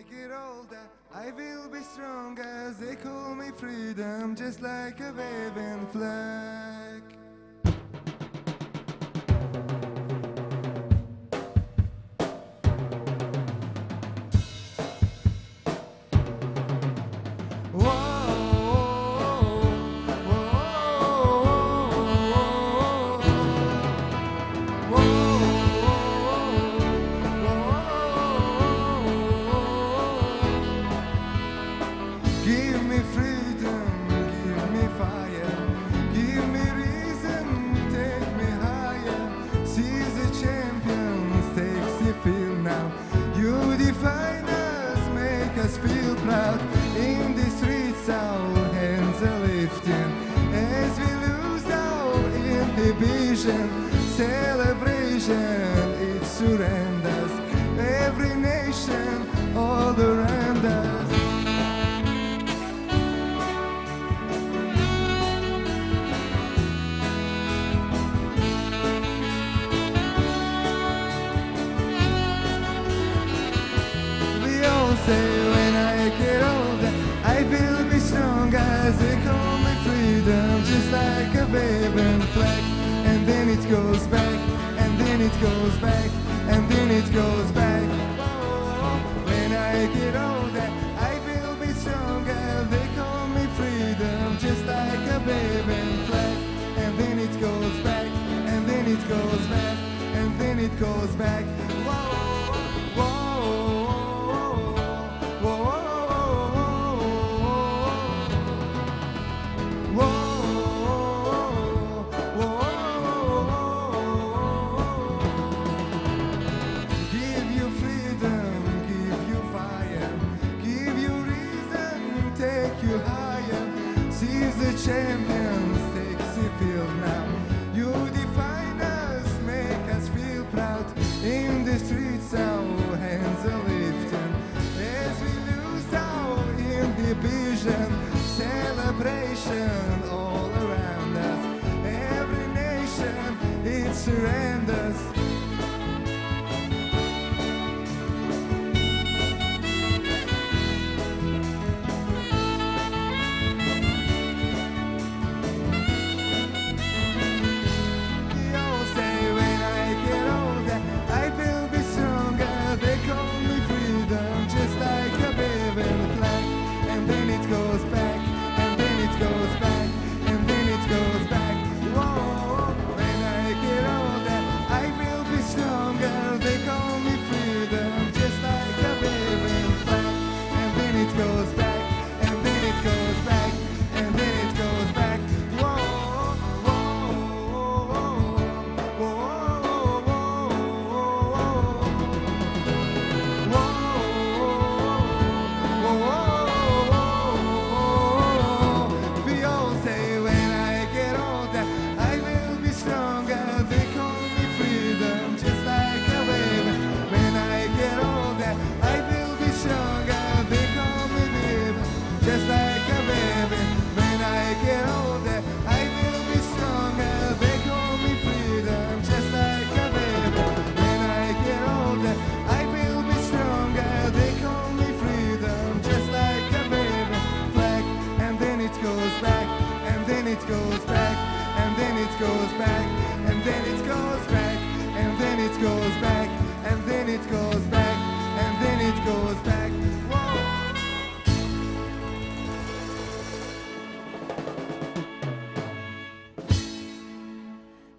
get older, I will be strong as they call me freedom, just like a waving flag. Give me freedom, give me fire, give me reason, take me higher. Seize the champions, takes the field now. You define us, make us feel proud. In the streets our hands are lifting as we lose our inhibition. Celebration, it surrenders every nation all around us. Say when I get older, I will be strong as they call me freedom, just like a waving flag. And then it goes back, and then it goes back, and then it goes back. Oh, when I get older, I will be strong as they call me freedom, just like a waving flag. And then it goes back, and then it goes back, and then it goes back. Whoa, whoa. The champions takes the field now. You define us, make us feel proud. In the streets our hands are lifting as we lose our inhibition. Celebration all around us. Every nation it surrenders. Goes back, and then it goes back, and then it goes back. Whoa, when I get older, I will be stronger. They call me freedom, just like a waving flag. And then it goes back, and then it goes back, and then it goes back. Whoa, whoa, whoa, whoa, whoa, whoa, whoa. Just like a baby, when I get older, I will be stronger. They call me freedom, just like a baby. When I get older, I will be stronger. They call me freedom, just like a baby. Flag, and then it goes back, and then it goes back, and then it goes back, and then it goes back, and then it goes back, and then it goes back, and then it goes back. Whoa.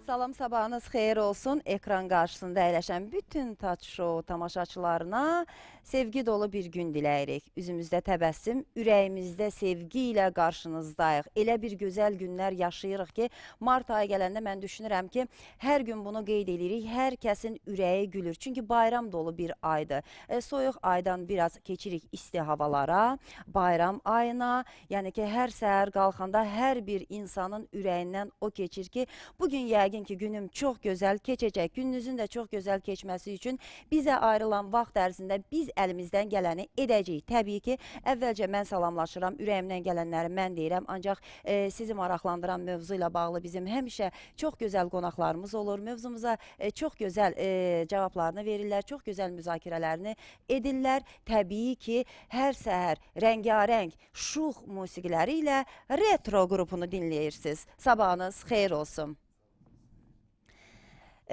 Salam, sabahınız xeyir olsun. Ekran qarşısında əyləşən bütün Touch Show tamaşaçılarına sevgi dolu bir gün diləyirik. Üzümüzdə təbəssüm, ürəyimizdə sevgi ilə qarşınızdayıq. Elə bir gözəl günlər yaşayırıq ki, mart ayı gələndə mən düşünürəm ki, hər gün bunu qeyd edirik, hər kəsin ürəyi gülür. Çünki bayram dolu bir aydır. Soyuq aydan biraz keçirik isti havalara, bayram ayına. Yəni ki, hər səhər qalxanda hər bir insanın ürəyindən o keçir ki, bugün yəqin ki, ki günüm çox gözəl keçəcək. Gününüzün də çox gözəl keçməsi üçün bizə ayrılan vaxt ərzində biz əlimizdən gələni edəcəyik. Təbii ki, əvvəlcə mən salamlaşıram, ürəyimdən gələnləri mən deyirəm. Ancaq sizi maraqlandıran mövzu ilə bağlı bizim həmişə çox gözəl qonaqlarımız olur. Mövzumuza çox gözəl cavablarını verirlər, çox gözəl müzakirələrini edirlər. Təbii ki, hər səhər rəngarəng şux musiqiləri ilə Retro qrupunu dinləyirsiniz. Sabahınız xeyir olsun.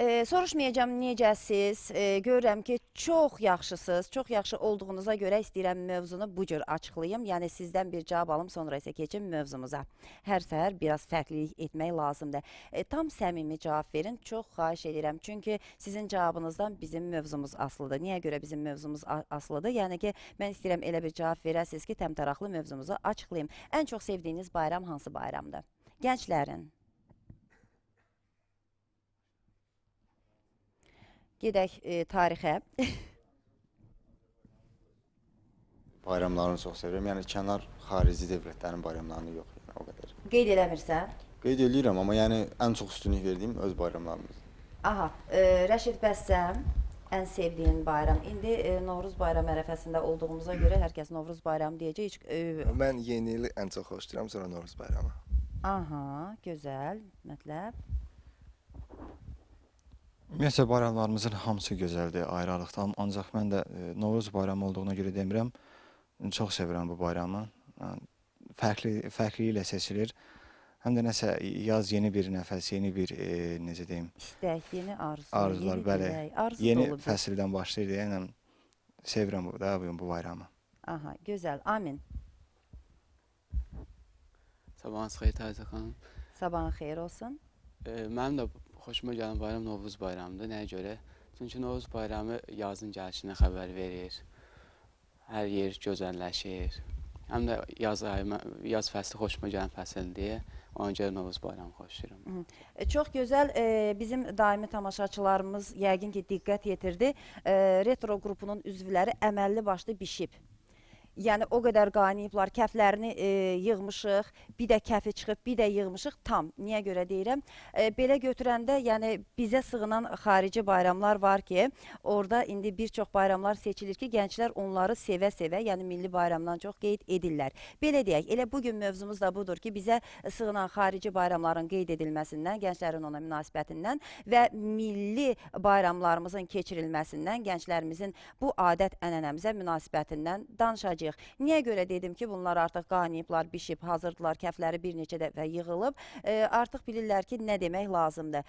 Soruşmayacağım necəsiz, görürəm ki, çox yaxşısınız, çox yaxşı olduğunuza görə istəyirəm mövzunu bu cür açıqlayım. Yəni sizdən bir cavab alım, sonra isə keçim mövzumuza. Hər səhər biraz fərqlilik etmək lazımdır. Tam səmimi cavab verin, çox xahiş edirəm. Çünki sizin cavabınızdan bizim mövzumuz asılıdır. Niyə görə bizim mövzumuz asılıdır? Yəni ki, mən istəyirəm elə bir cavab verəsiniz ki, təmtəraqlı mövzumuzu açıqlayım. Ən çox sevdiyiniz bayram hansı bayramdır? Gənclərin. Gedək tarixə. Bayramlarını çox sevirəm. Yəni kənar xarici dövlətlərin bayramlarını yox, yəni o qədər. Qeyd eləmirsən? Qeyd edirəm, amma yəni ən çox üstünlük verdiyim öz bayramlarımız. Aha, Rəşid bəssəm, ən sevdiyin bayram. İndi Novruz bayram ərəfəsində olduğumuza görə hər kəs Novruz bayramı deyəcək. Mən yeni ili ən çox xoşlayıram, sonra Novruz bayramı. Aha, gözəl, mətləb. Ümumiyyətlə bayramlarımızın hamısı gözəldir, ayrı-ayrılıqdan. Ancaq mən də Novruz bayramı olduğuna görə demirəm, çox sevirəm bu bayramı. Fərqli ilə seçilir. Həm də nəsə yaz yeni bir nəfəs, yeni bir necə deyim? İstək, yeni arzu, Arzular, yeni bəli. dilək, arzu Yeni doludur. fəsildən başlayır, yəni sevirəm bu bayramı. Aha, gözəl, amin. Sabahınız xeyir Təzə xanım. Sabahın xeyir olsun. Mənim də xoşuma gələn bayram Novruz bayramıdır. Nəyə görə? Çünki Novruz bayramı yazın gəlişinə xəbər verir. Hər yer gözəlləşir. Həm də yaz fəsli xoşuma gələn fəsildir. Ona görə Novruz bayramı xoşlayıram. Çox gözəl, bizim daimi tamaşaçılarımız yəqin ki, diqqət yetirdi. Retro qrupunun üzvləri əməlli başlı bişib. Yəni o qədər qaynayıblar, kəflərini yığmışıq, bir də kəfi çıxıb, bir də yığmışıq tam. Niyə görə deyirəm? Belə götürəndə, yəni bizə sığınan xarici bayramlar var ki, orada indi bir çox bayramlar seçilir ki, gənclər onları sevə-sevə, yəni milli bayramdan çox qeyd edirlər. Belə deyək, elə bugün mövzumuz da budur ki, bizə sığınan xarici bayramların qeyd edilməsindən, gənclərin ona münasibətindən və milli bayramlarımızın keçirilməsindən, gənclərimizin bu adət-ənənəmizə münasibətindən danışacağıq. Niyə görə dedim ki, bunlar artıq qaynayıblar, bişib, hazırdılar, kəfləri bir neçə dəfə yığılıb. Artıq bilirlər ki, nə demək lazımdır.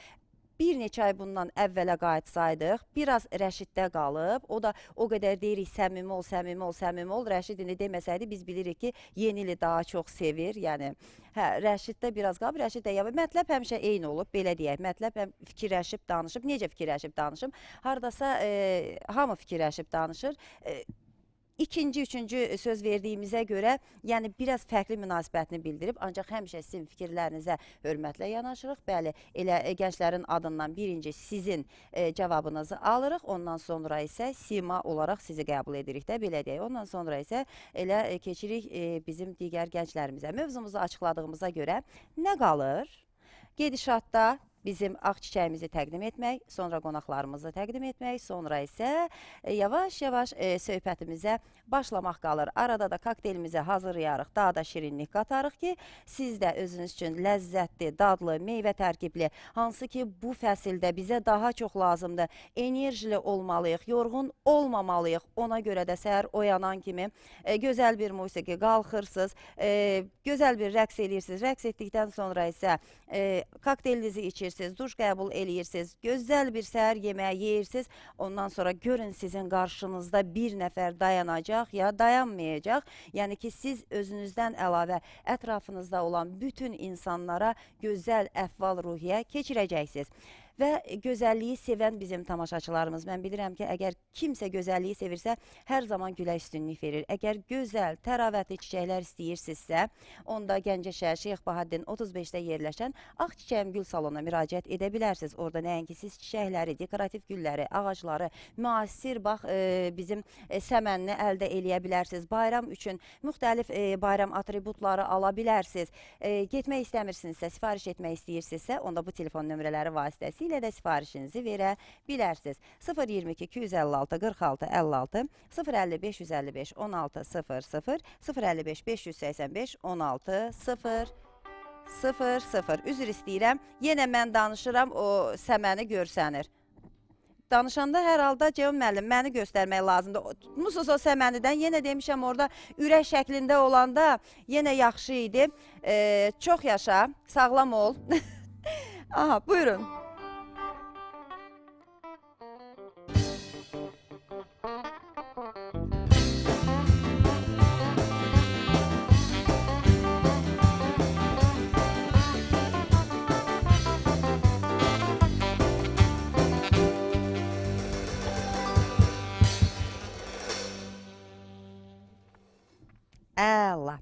Bir neçə ay bundan əvvələ qayıtsaydıq, biraz Rəşiddə qalıb, o da o qədər deyirik, səmimi ol, səmimi ol, səmimi ol. Rəşid indi deməsəydi, biz bilirik ki, yeni ili daha çox sevir. Yəni, Rəşiddə biraz qalıb, Rəşid də mətləb həmişə eyni olub, belə deyək. Mətləb həm fikirləşib danışıb, necə fikirləşib danışıb, haradasa hamı fikirləşib danışır. İkinci, üçüncü söz verdiyimizə görə, yəni biraz fərqli münasibətini bildirib, ancaq həmişə sizin fikirlərinizə hörmətlə yanaşırıq. Bəli, elə gənclərin adından birinci sizin cavabınızı alırıq, ondan sonra isə sima olaraq sizi qəbul edirik də, belə deyək. Ondan sonra isə elə keçirik bizim digər gənclərimizə. Mövzumuzu açıqladığımıza görə nə qalır? Gedişatda bizim ağ çiçəyimizi təqdim etmək, sonra qonaqlarımızı təqdim etmək, sonra isə yavaş-yavaş söhbətimizə başlamaq qalır. Arada da kokteylimizi hazırlayarıq, daha da şirinlik qatarıq ki, siz də özünüz üçün ləzzətli, dadlı, meyvə tərkibli, hansı ki bu fəsildə bizə daha çox lazımdır, enerjili olmalıyıq, yorğun olmamalıyıq. Ona görə də səhər oyanan kimi gözəl bir musiqi, qalxırsınız, gözəl bir rəqs edirsiniz. Rəqs etdikdən sonra isə kokteylinizi içirsiniz, duş qəbul eləyirsiniz, gözəl bir səhər yeməyi yeyirsiniz. Ondan sonra görün sizin qarşınızda bir nəfər dayanacaq ya dayanmayacaq. Yəni ki, siz özünüzdən əlavə ətrafınızda olan bütün insanlara gözəl əhval-ruhiyyə keçirəcəksiniz. və gözəlliyi sevən bizim tamaşaçılarımız. Mən bilirəm ki, əgər kimsə gözəlliyi sevirsə, hər zaman gülə üstünlük verir. Əgər gözəl, təravətli çiçəklər istəyirsinizsə, onda Gəncə şəhər Şeyx Bahəddin 35-də yerləşən Ağ Çiçəyim Gül salonuna müraciət edə bilərsiniz. Orada nəinki siz çiçəkləri, dekorativ gülləri, ağacları, müasir bax bizim səmənini əldə eləyə bilərsiniz. Bayram üçün müxtəlif bayram atributları ala bilərsiniz. Getmək istəmirsinizsə, sifariş etmək istəyirsinizsə, onda bu telefon nömrələri vasitəsilə də sifarişinizi verə bilərsiniz. 022 256 46 56 055 155 16 00 055 585 16 00. Üzr istəyirəm. Yenə mən danışıram, o səməni görsənir. Danışanda hər halda Ceyhun müəllim məni göstərmək lazımdır. Tutmusunuz o səmənidən, yenə demişəm orada ürək şəklində olanda yenə yaxşı idi. Çox yaşa, sağlam ol. Aha, buyurun. Əla.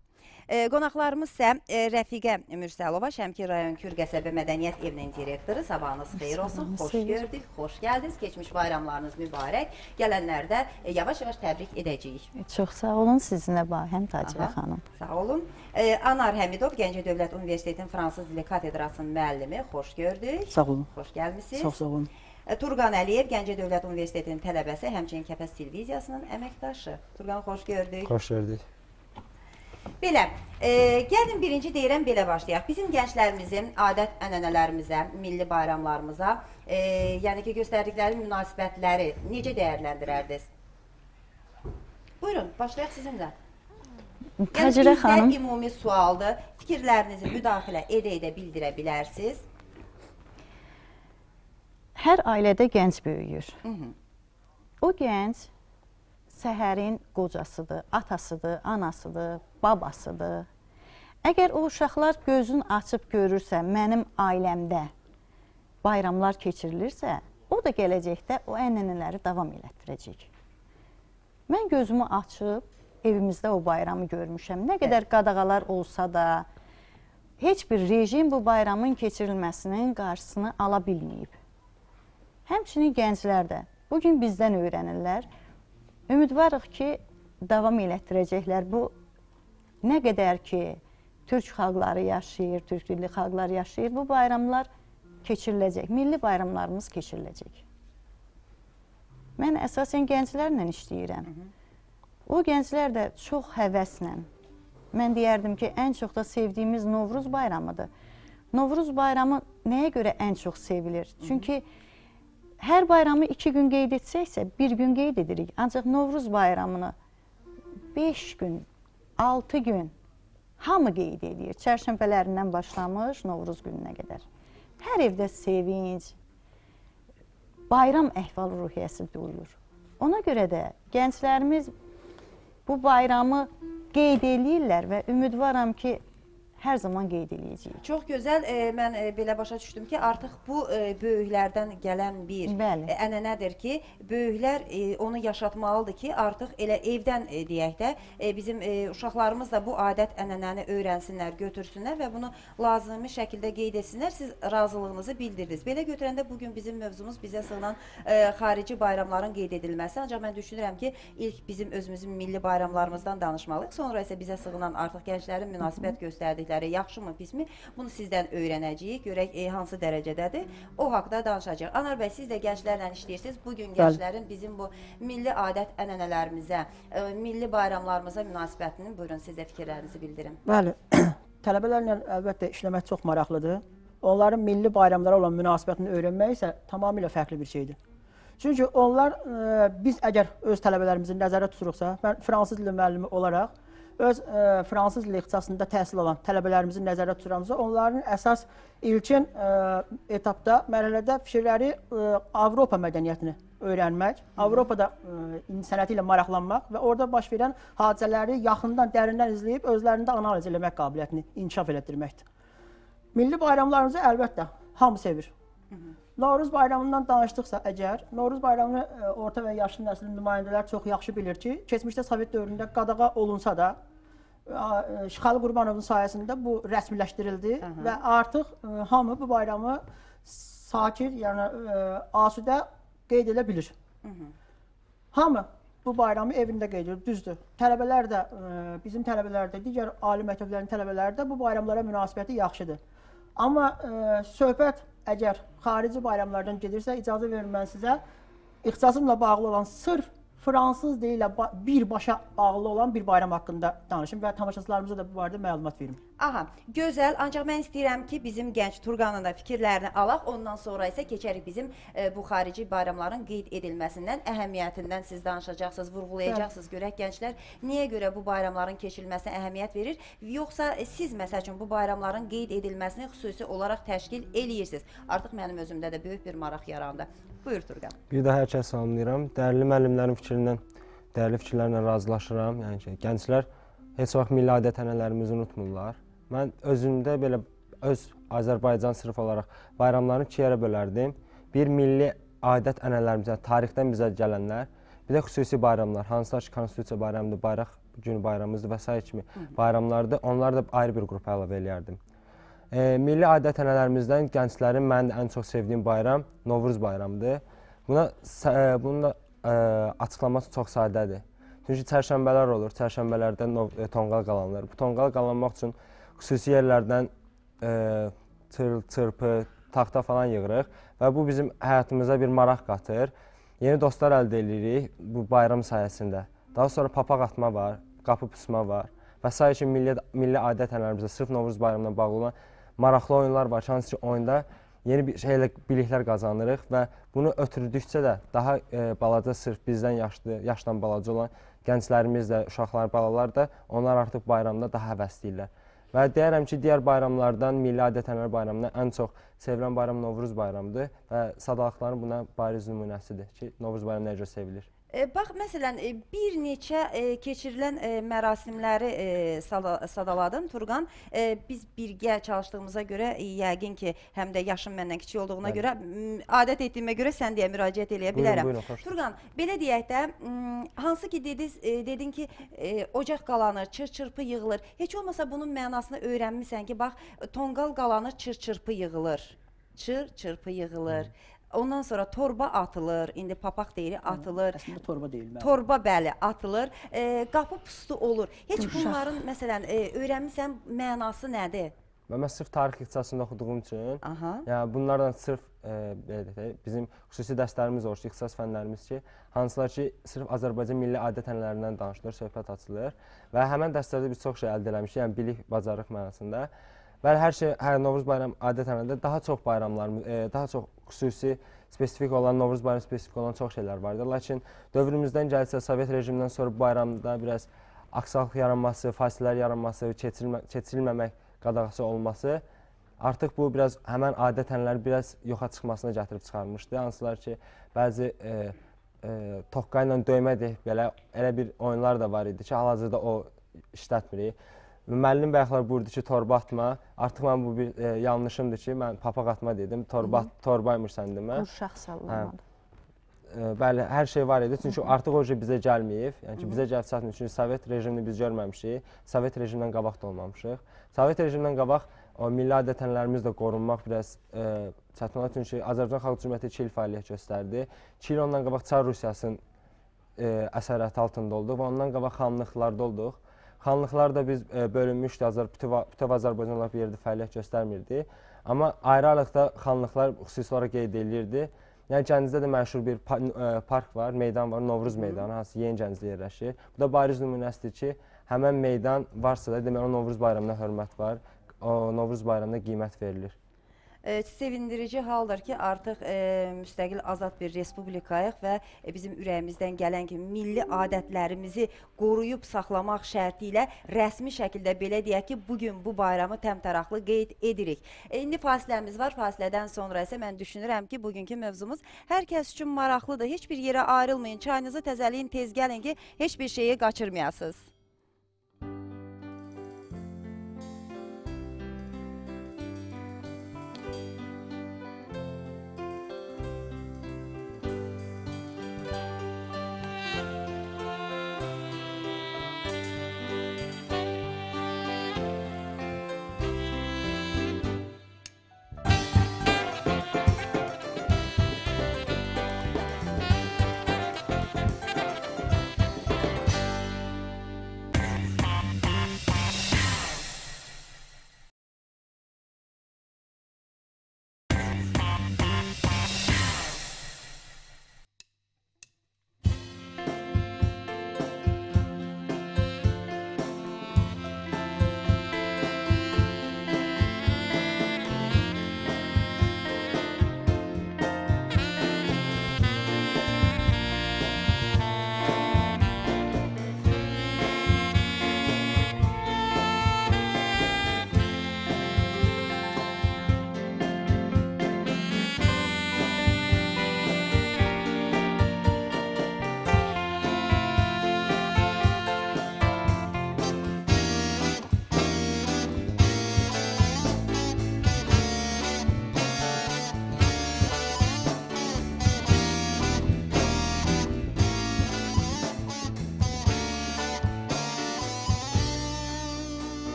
Qonaqlarımız isə Rəfiqə Mürsəlova, Şəmkir rayon Kür qəsəbə mədəniyyət evinin direktoru. Sabahınız xeyir olsun, xoş gördük, xoş gəldiniz. Keçmiş bayramlarınız mübarək. Gələnlərdə yavaş-yavaş təbrik edəcəyik. Çox sağ olun sizinlə həm Tacirə xanım. Sağ olun. Anar Həmidov, Gəncə Dövlət Universitetinin Fransız dili katedrasının müəllimi, xoş gördük. Sağ olun. Xoş gəlmişsiniz. Çox sağ olun. Turqan Əliyev, Gəncə Dövlət Universitetinin tələbəsi, həmçinin Kəpəz televiziyasının əməkdaşı. Turqan, xoş gördük. Xoş gördük. Belə, gəlin birinci deyirəm, belə başlayaq. Bizim gənclərimizin adət-ənənələrimizə, milli bayramlarımıza, yəni ki, göstərdikləri münasibətləri necə dəyərləndirərdiniz? Buyurun, başlayaq sizinlə. Tacirə xanım. Bizdə ümumi sualdır. Fikirlərinizi müdaxilə edə bildirə bilərsiniz. Hər ailədə gənc böyüyür. O gənc səhərin qocasıdır, atasıdır, anasıdır, babasıdır. Əgər o uşaqlar gözünü açıb görürsə, mənim ailəmdə bayramlar keçirilirsə, o da gələcəkdə o ənənələri davam elətdirəcək. Mən gözümü açıb evimizdə o bayramı görmüşəm. Nə qədər qadağalar olsa da, heç bir rejim bu bayramın keçirilməsinin qarşısını ala bilməyib. Həmçinin gənclər də bugün bizdən öyrənirlər. Ümidvarıq ki, davam elətdirəcəklər. Bu, nə qədər ki, türk xalqları yaşayır, türk dilli xalqlar yaşayır, bu bayramlar keçiriləcək, milli bayramlarımız keçiriləcək. Mən əsasən gənclərlə işləyirəm. O gənclər də çox həvəslə, mən deyərdim ki, ən çox da sevdiyimiz Novruz bayramıdır. Novruz bayramı nəyə görə ən çox sevilir? Çünki hər bayramı 2 gün qeyd etsəksə, 1 gün qeyd edirik. Ancaq Novruz bayramını 5 gün, 6 gün hamı qeyd edir. Çərşənbələrindən başlamış Novruz gününə qədər. Hər evdə sevinç, bayram əhval-ruhiyyəsi duyulur. Ona görə də gənclərimiz bu bayramı qeyd edirlər və ümidvaram ki, hər zaman qeyd edəcəyik. Çox gözəl, mən belə başa düşdüm ki, artıq bu böyüklərdən gələn bir ənənədir ki, böyüklər onu yaşatmalıdır ki, artıq elə evdən deyək də, bizim uşaqlarımız da bu adət-ənənəni öyrənsinlər, götürsünlər və bunu lazımi şəkildə qeyd etsinlər, siz razılığınızı bildirdiniz. Belə götürəndə bugün bizim mövzumuz bizə sığınan xarici bayramların qeyd edilməsi, ancaq mən düşünürəm ki, ilk bizim özümüzün milli bayramlarımızdan danışmalıyıq, sonra isə bizə sığınan artıq gənclərin münasibət göstərdikləri yaxşımı, pismi, bunu sizdən öyrənəcəyik, görək hansı dərəcədədir, o haqda danışacaq. Anar bəy, siz də gənclərlə işləyirsiniz, bugün gənclərin bizim bu milli adət-ənənələrimizə, milli bayramlarımıza münasibətinin, buyurun, siz də fikirlərinizi bildirin. Bəli, tələbələrlə əlbəttə işləmək çox maraqlıdır. Onların milli bayramlara olan münasibətini öyrənmək isə tamamilə fərqli bir şeydir. Çünki onlar, biz əgər öz tələbələrimizi nəzərdə tuturuqsa, mən fransız dili müəllimi olaraq, öz fransız dili ixtisasında təhsil alan tələbələrimizi nəzərdə tuturamızda, onların əsas ilkin etapda, mərhələdə fikirləri Avropa mədəniyyətini öyrənmək, Avropada sənəti ilə maraqlanmaq və orada baş verən hadisələri yaxından, dərindən izləyib, özlərində analiz eləmək qabiliyyətini inkişaf elətdirməkdir. Milli bayramlarımızı əlbəttə hamı sevir. Novruz bayramından danışdıqsa əgər, Novruz bayramını orta və yaşlı nəslin nümayəndələri çox yaxşı bilir ki, keçmişdə Sovet dövründə qadağa olunsa da, Şıxalı Qurbanovun sayəsində bu rəsmiləşdirildi və artıq hamı bu bayramı sakit, yəni asudə qeyd edə bilir. Hamı bu bayramı evində qeyd edir, düzdür. Tələbələr də, bizim tələbələr də, digər ali məktəblərin tələbələri də bu bayramlara münasibəti yaxşıdır. Amma söhbət əgər xarici bayramlardan gedirsə, icazə verin mən sizə ixtisasımla bağlı olan sırf fransız dili ilə birbaşa bağlı olan bir bayram haqqında danışım və tamaşaçılarımıza da bu barədə məlumat verim. Aha, gözəl. Ancaq mən istəyirəm ki, bizim gənc Turqanın da fikirlərini alaq. Ondan sonra isə keçərik bizim bu xarici bayramların qeyd edilməsindən, əhəmiyyətindən siz danışacaqsınız, vurğulayacaqsınız. Görək gənclər niyə görə bu bayramların keçirilməsinə əhəmiyyət verir? Yoxsa siz məsəl üçün bu bayramların qeyd edilməsini xüsusi olaraq təşkil eləyirsiniz? Artıq mənim özümdə də böyük bir maraq yarandı. Buyur Turqan. Bir daha hər kəs salamlayıram. Dəyərli müəllimlərin dəyərli fikirlərlə razılaşıram. Yəni ki, gənclər heç vaxt milli adət-ənənələrimizi unutmurlar. Mən özümdə belə öz Azərbaycan sırf olaraq bayramlarını iki yerə bölərdim. Bir milli adət-ənənələrimizdən, tarixdən bizə gələnlər, bir də xüsusi bayramlar, hansılar ki, Konstitusiya bayramıdır, bayraq günü bayramımızdır və s. kimi bayramlardır. Onları da ayrı bir qrupa əlavə eləyərdim. Milli adət-ənənələrimizdən gənclərin mənim ən çox sevdiyim bayram Novruz bayramıdır. Bunun da açıqlaması çox sadədir. Çünki çərşənbələr olur, çərşənbələrdə tonqal qalanır. Bu tonqal qalanmaq üçün xüsusi yerlərdən çırpı, taxta falan yığırıq və bu bizim həyatımıza bir maraq qatır. Yeni dostlar əldə edirik bu bayram sayəsində. Daha sonra papaq atma var, qapı pusma var və s. ki, milli adət-ənənələrimizdə sırf Novruz bayramına bağlı olan maraqlı oyunlar var. Hansı ki, oyunda yeni bir şeylə biliklər qazanırıq və bunu ötürdükcə də daha balaca, sırf bizdən yaşdan balaca olan gənclərimiz də, uşaqlar, balalar da onlar artıq bayramda daha həvəsliyirlər. Və deyərəm ki, digər bayramlardan milli adət-ənənələr bayramına ən çox sevilən bayram Novruz bayramıdır və sadalıqların buna bariz nümunəsidir ki, Novruz bayramı necə sevilir. Bax, məsələn, bir neçə keçirilən mərasimləri sadaladın, Turqan. Biz birgə çalışdığımıza görə, yəqin ki, həm də yaşım məndən kiçik olduğuna görə, adət etdiyimə görə sən deyə müraciət eləyə bilərəm. Turqan, belə deyək də, hansı ki, dedin ki, ocaq qalanır, çır-çırpı yığılır. Heç olmasa bunun mənasını öyrənmişsən ki, bax, tonqal qalanır, çır-çırpı yığılır. Çır-çırpı yığılır. Ondan sonra torba atılır, indi papaq deyil, atılır. Əslində torba deyil. Torba, bəli, atılır. Qapı pustu olur. Heç bunların, məsələn, öyrənmirsən, mənası nədir? Və mən sırf tarix ixtisasında oxuduğum üçün, yəni bunlardan sırf bizim xüsusi dərslərimiz olur, ixtisas fənlərimiz ki, hansılar ki, sırf Azərbaycan milli adət-ənənələrindən danışılır, söhbət açılır və həmən dərslərdə biz çox şey əldə eləmişik, yəni bilik, bacarıq mənasında. Və hər Novruz bayram adət-ənənədə daha çox bayramlarımız, daha çox xüsusi, spesifik olan, Novruz bayramı spesifik olan çox şeylər vardır. Lakin dövrümüzdən gəlsə, Sovet rejimindən sonra bu bayramda biraz aksaqlıq yaranması, fasilələr yaranması, keçirilməmək qadağası olması artıq bu biraz həmən adət-ənənələri biraz yoxa çıxmasına gətirib çıxarmışdı. Hansılar ki, bəzi toqqa ilə döymədir, belə elə bir oyunlar da var idi ki, hal-hazırda o işlətmirik. Müəllim bayaqlar buyurdu ki, torba atma. Artıq mən bu bir yanlışımdır ki, mən papaq atma dedim. Torbaymış sən demə. Uşaq sallamadı. Bəli, hər şey var idi. Çünki artıq o bizə gəlməyib. Yəni ki, bizə gəlib çatmır. Çünki Sovet rejimini biz görməmişik. Sovet rejimindən qabaq da olmamışıq. Sovet rejimindən qabaq o milli adət-ənənələrimiz də qorunmaq biraz çətin olur. Çünki Azərbaycan Xalq Cümhuriyyəti 2 il fəaliyyət göstərdi. 2 il ondan qabaq Çar Rusiyasının əsarəti altında olduq və ondan qabaq xanlıqlarda olduq. Xanlıqlar da biz bölünmüşdü, bütöv Azərbaycanlar bir yerdə fəaliyyət göstərmirdi. Amma ayrı-ayrılıqda xanlıqlar xüsusi olaraq qeyd edilirdi. Yəni Gəncədə də məşhur bir park var, meydan var, Novruz meydanı, hansı Yeni Gəncədə yerləşir. Bu da bariz nümunəsidir ki, həmən meydan varsa da, demək o Novruz bayramına hörmət var, o Novruz bayramına qiymət verilir. Sevindirici haldır ki, artıq müstəqil azad bir respublikayıq və bizim ürəyimizdən gələn kimi milli adətlərimizi qoruyub saxlamaq şərti ilə rəsmi şəkildə belə deyək ki, bugün bu bayramı təmtəraqlı qeyd edirik. İndi fasiləmiz var, fasilədən sonra isə mən düşünürəm ki, bugünkü mövzumuz hər kəs üçün maraqlıdır. Heç bir yerə ayrılmayın, çayınızı təzəliyin, tez gəlin ki, heç bir şeyi qaçırmayasınız.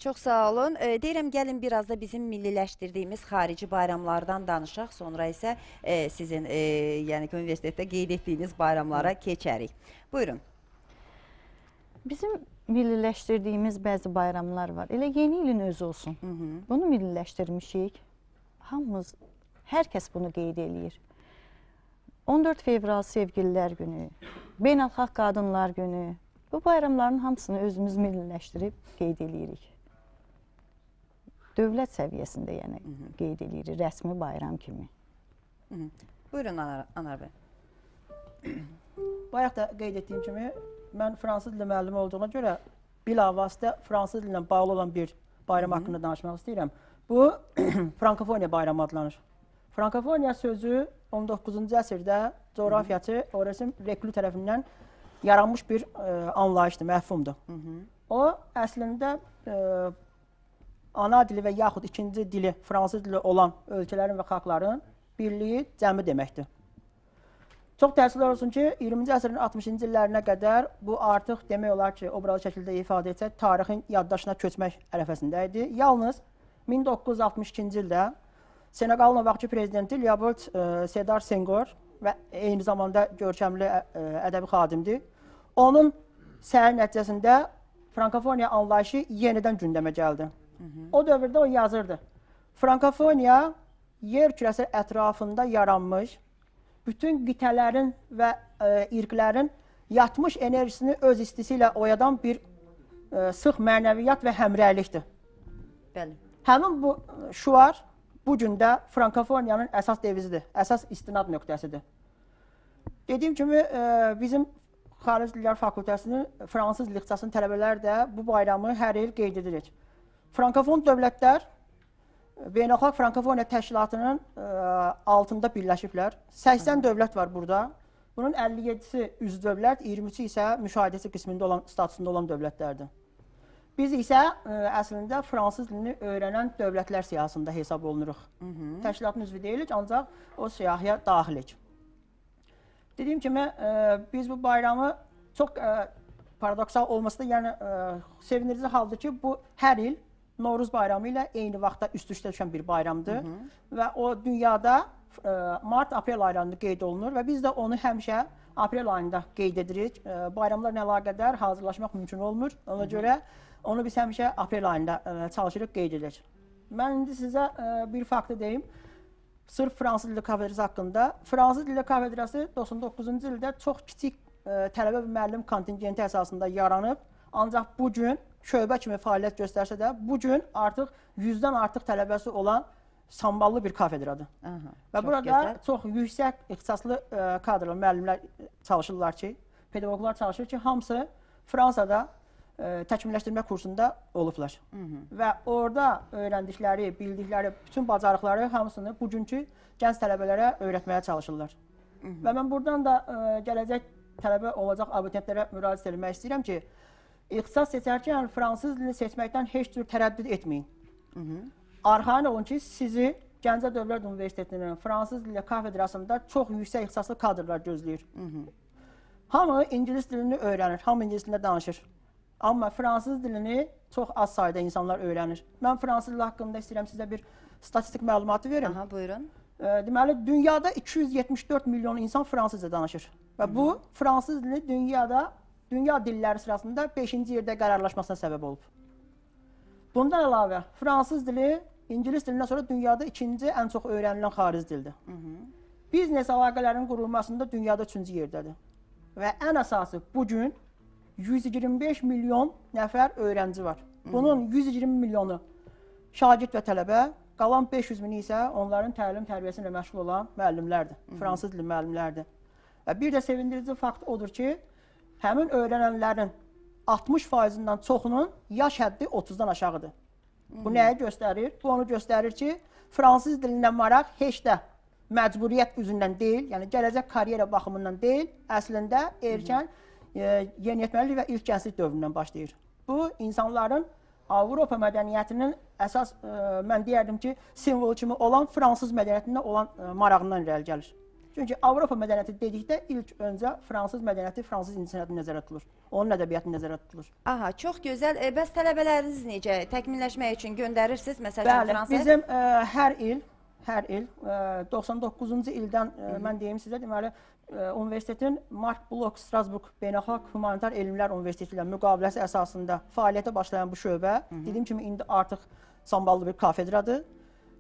Çox sağ olun. Deyirəm, gəlin biraz da bizim milliləşdirdiyimiz xarici bayramlardan danışaq. Sonra isə sizin yəni ki, universitetdə qeyd etdiyiniz bayramlara keçərik. Buyurun. Bizim milliləşdirdiyimiz bəzi bayramlar var. Elə yeni ilin özü olsun. Bunu milliləşdirmişik. Hamımız, hər kəs bunu qeyd eləyir. 14 fevral Sevgililər günü, Beynəlxalq Qadınlar günü. Bu bayramların hamısını özümüz milliləşdirib qeyd eləyirik. Dövlət səviyyəsində yəni qeyd eləyirik, rəsmi bayram kimi. Buyurun Anar bəy. Bayaq da qeyd etdiyim kimi, mən fransız dili müəllimi olduğuna görə bilavasitə fransız dili ilə bağlı olan bir bayram haqqında danışmaq istəyirəm. Bu, Frankofoniya bayramı adlanır. Frankofoniya sözü 19-cu əsrdə coğrafiyaçı Horace Reclus tərəfindən yaranmış bir anlayışdır, məfhumdur. O, əslində ana dili və yaxud ikinci dili fransız dili olan ölkələrin və xalqların birliyi, cəmi deməkdir. Çox təəssüflər olsun ki, 20-ci əsrin 60-cı illərinə qədər bu artıq demək olar ki, obrazlı şəkildə ifadə etsək, tarixin yaddaşına köçmək ərəfəsində idi. Yalnız 1962-ci ildə Seneqalın o vaxtki prezidenti Leopold Sédar Senghor və eyni zamanda görkəmli ədəbi xadimdir. Onun səyi nəticəsində Frankofoniya anlayışı yenidən gündəmə gəldi. O dövrdə o yazırdı. Frankofoniya yer kürəsi ətrafında yaranmış, bütün qitələrin və irqlərin yatmış enerjisini öz istisi ilə oyadan bir sıx mənəviyyat və həmrəylikdir. Bəli. Həmin bu şüar bu gün də Frankofoniyanın əsas devizidir, əsas istinad nöqtəsidir. Dediyim kimi, bizim Xarici Dillər Fakültəsinin fransız dil ixtisasının tələbələri də bu bayramı hər il qeyd edirik. Frankofon dövlətlər Beynəlxalq Frankofoniya Təşkilatının altında birləşiblər. 80 dövlət var burada. Bunun 57-si üzv dövlət, 23-i isə müşahidəçi qismində olan, statusunda olan dövlətlərdir. Biz isə əslində fransız dilini öyrənən dövlətlər siyahısında hesab olunuruq. Təşkilatın üzvü deyilik, ancaq o siyahıya daxilik. Dediyim kimi, biz bu bayramı çox paradoksal olması da yəni sevindirici haldır ki, bu hər il Novruz bayramı ilə eyni vaxtda üst-üstə düşən bir bayramdır və o dünyada mart-aprel aylarında qeyd olunur və biz də onu həmişə aprel ayında qeyd edirik. Bayramlarla əlaqədar hazırlaşmaq mümkün olmur. Ona görə onu biz həmişə aprel ayında çalışırıq qeyd edirik. Mən indi sizə bir faktı deyim. Sırf fransız dili kafedrası haqqında. Fransız dili kafedrası 99-cu ildə çox kiçik tələbə və müəllim kontingenti əsasında yaranıb. Ancaq bu gün şöbə kimi fəaliyyət göstərsə də, bu gün artıq 100-dən artıq tələbəsi olan samballı bir kafedradır. Və burada çox yüksək ixtisaslı kadrlar, müəllimlər çalışırlar ki, pedaqoqlar çalışır ki, hamısı Fransada təkmilləşdirmə kursunda olublar. Və orada öyrəndikləri, bildikləri bütün bacarıqları hamısını bugünkü gənc tələbələrə öyrətməyə çalışırlar. Və mən buradan da gələcək tələbə olacaq abituriyentlərə müraciət etmək istəyirəm ki, ixtisas seçərkən fransız dilini seçməkdən heç cür tərəddüd etməyin. Arxayın olun ki, sizi Gəncə Dövlət Universitetinin fransız dili kafedrasında çox yüksək ixtisaslı kadrlar gözləyir. Hamı ingilis dilini öyrənir, hamı ingilis dilində danışır. Amma fransız dilini çox az sayda insanlar öyrənir. Mən fransız dili haqqında istəyirəm sizə bir statistik məlumatı verim. Buyurun. Deməli, dünyada 274 milyon insan fransızca danışır. Və bu, fransız dilini dünya dilləri sırasında 5-ci yerdə qərarlaşmasına səbəb olub. Bundan əlavə, fransız dili ingilis dilindən sonra dünyada ikinci ən çox öyrənilən xarici dildir. Biznes əlaqələrinin qurulmasında dünyada 3-cü yerdədir. Və ən əsası bugün 125 milyon nəfər öyrənci var. Bunun 120 milyonu şagird və tələbə, qalan 500 mini isə onların təlim tərbiyəsi ilə məşğul olan müəllimlərdir, fransız dili müəllimlərdir. Və bir də sevindirici fakt odur ki, həmin öyrənənlərin 60%-dən çoxunun yaş həddi 30-dan aşağıdır. Bu nəyi göstərir? Bu onu göstərir ki, fransız dilindən maraq heç də məcburiyyət üzündən deyil, yəni gələcək karyera baxımından deyil, əslində erkən yeniyetməlik və ilk gənclik dövründən başlayır. Bu, insanların Avropa mədəniyyətinin əsas, mən deyərdim ki, simvolu kimi olan fransız mədəniyyətində olan marağından irəli gəlir. Çünki Avropa mədəniyyəti dedikdə ilk öncə fransız mədəniyyəti, fransız incəsənəti nəzərdə tutulur. Onun ədəbiyyatı nəzərdə tutulur. Aha, çox gözəl. Bəs tələbələriniz necə? Təkmilləşmək üçün göndərirsiniz məsələn Bəli, Fransaya? bizim hər il 99-cu ildən mən deyim sizə, deməli universitetin Mark Bloch Strasbourg Beynəlxalq Humanitar Elmlər Universiteti ilə müqaviləsi əsasında fəaliyyətə başlayan bu şöbə, dediyim kimi indi artıq samballı bir kafedradır.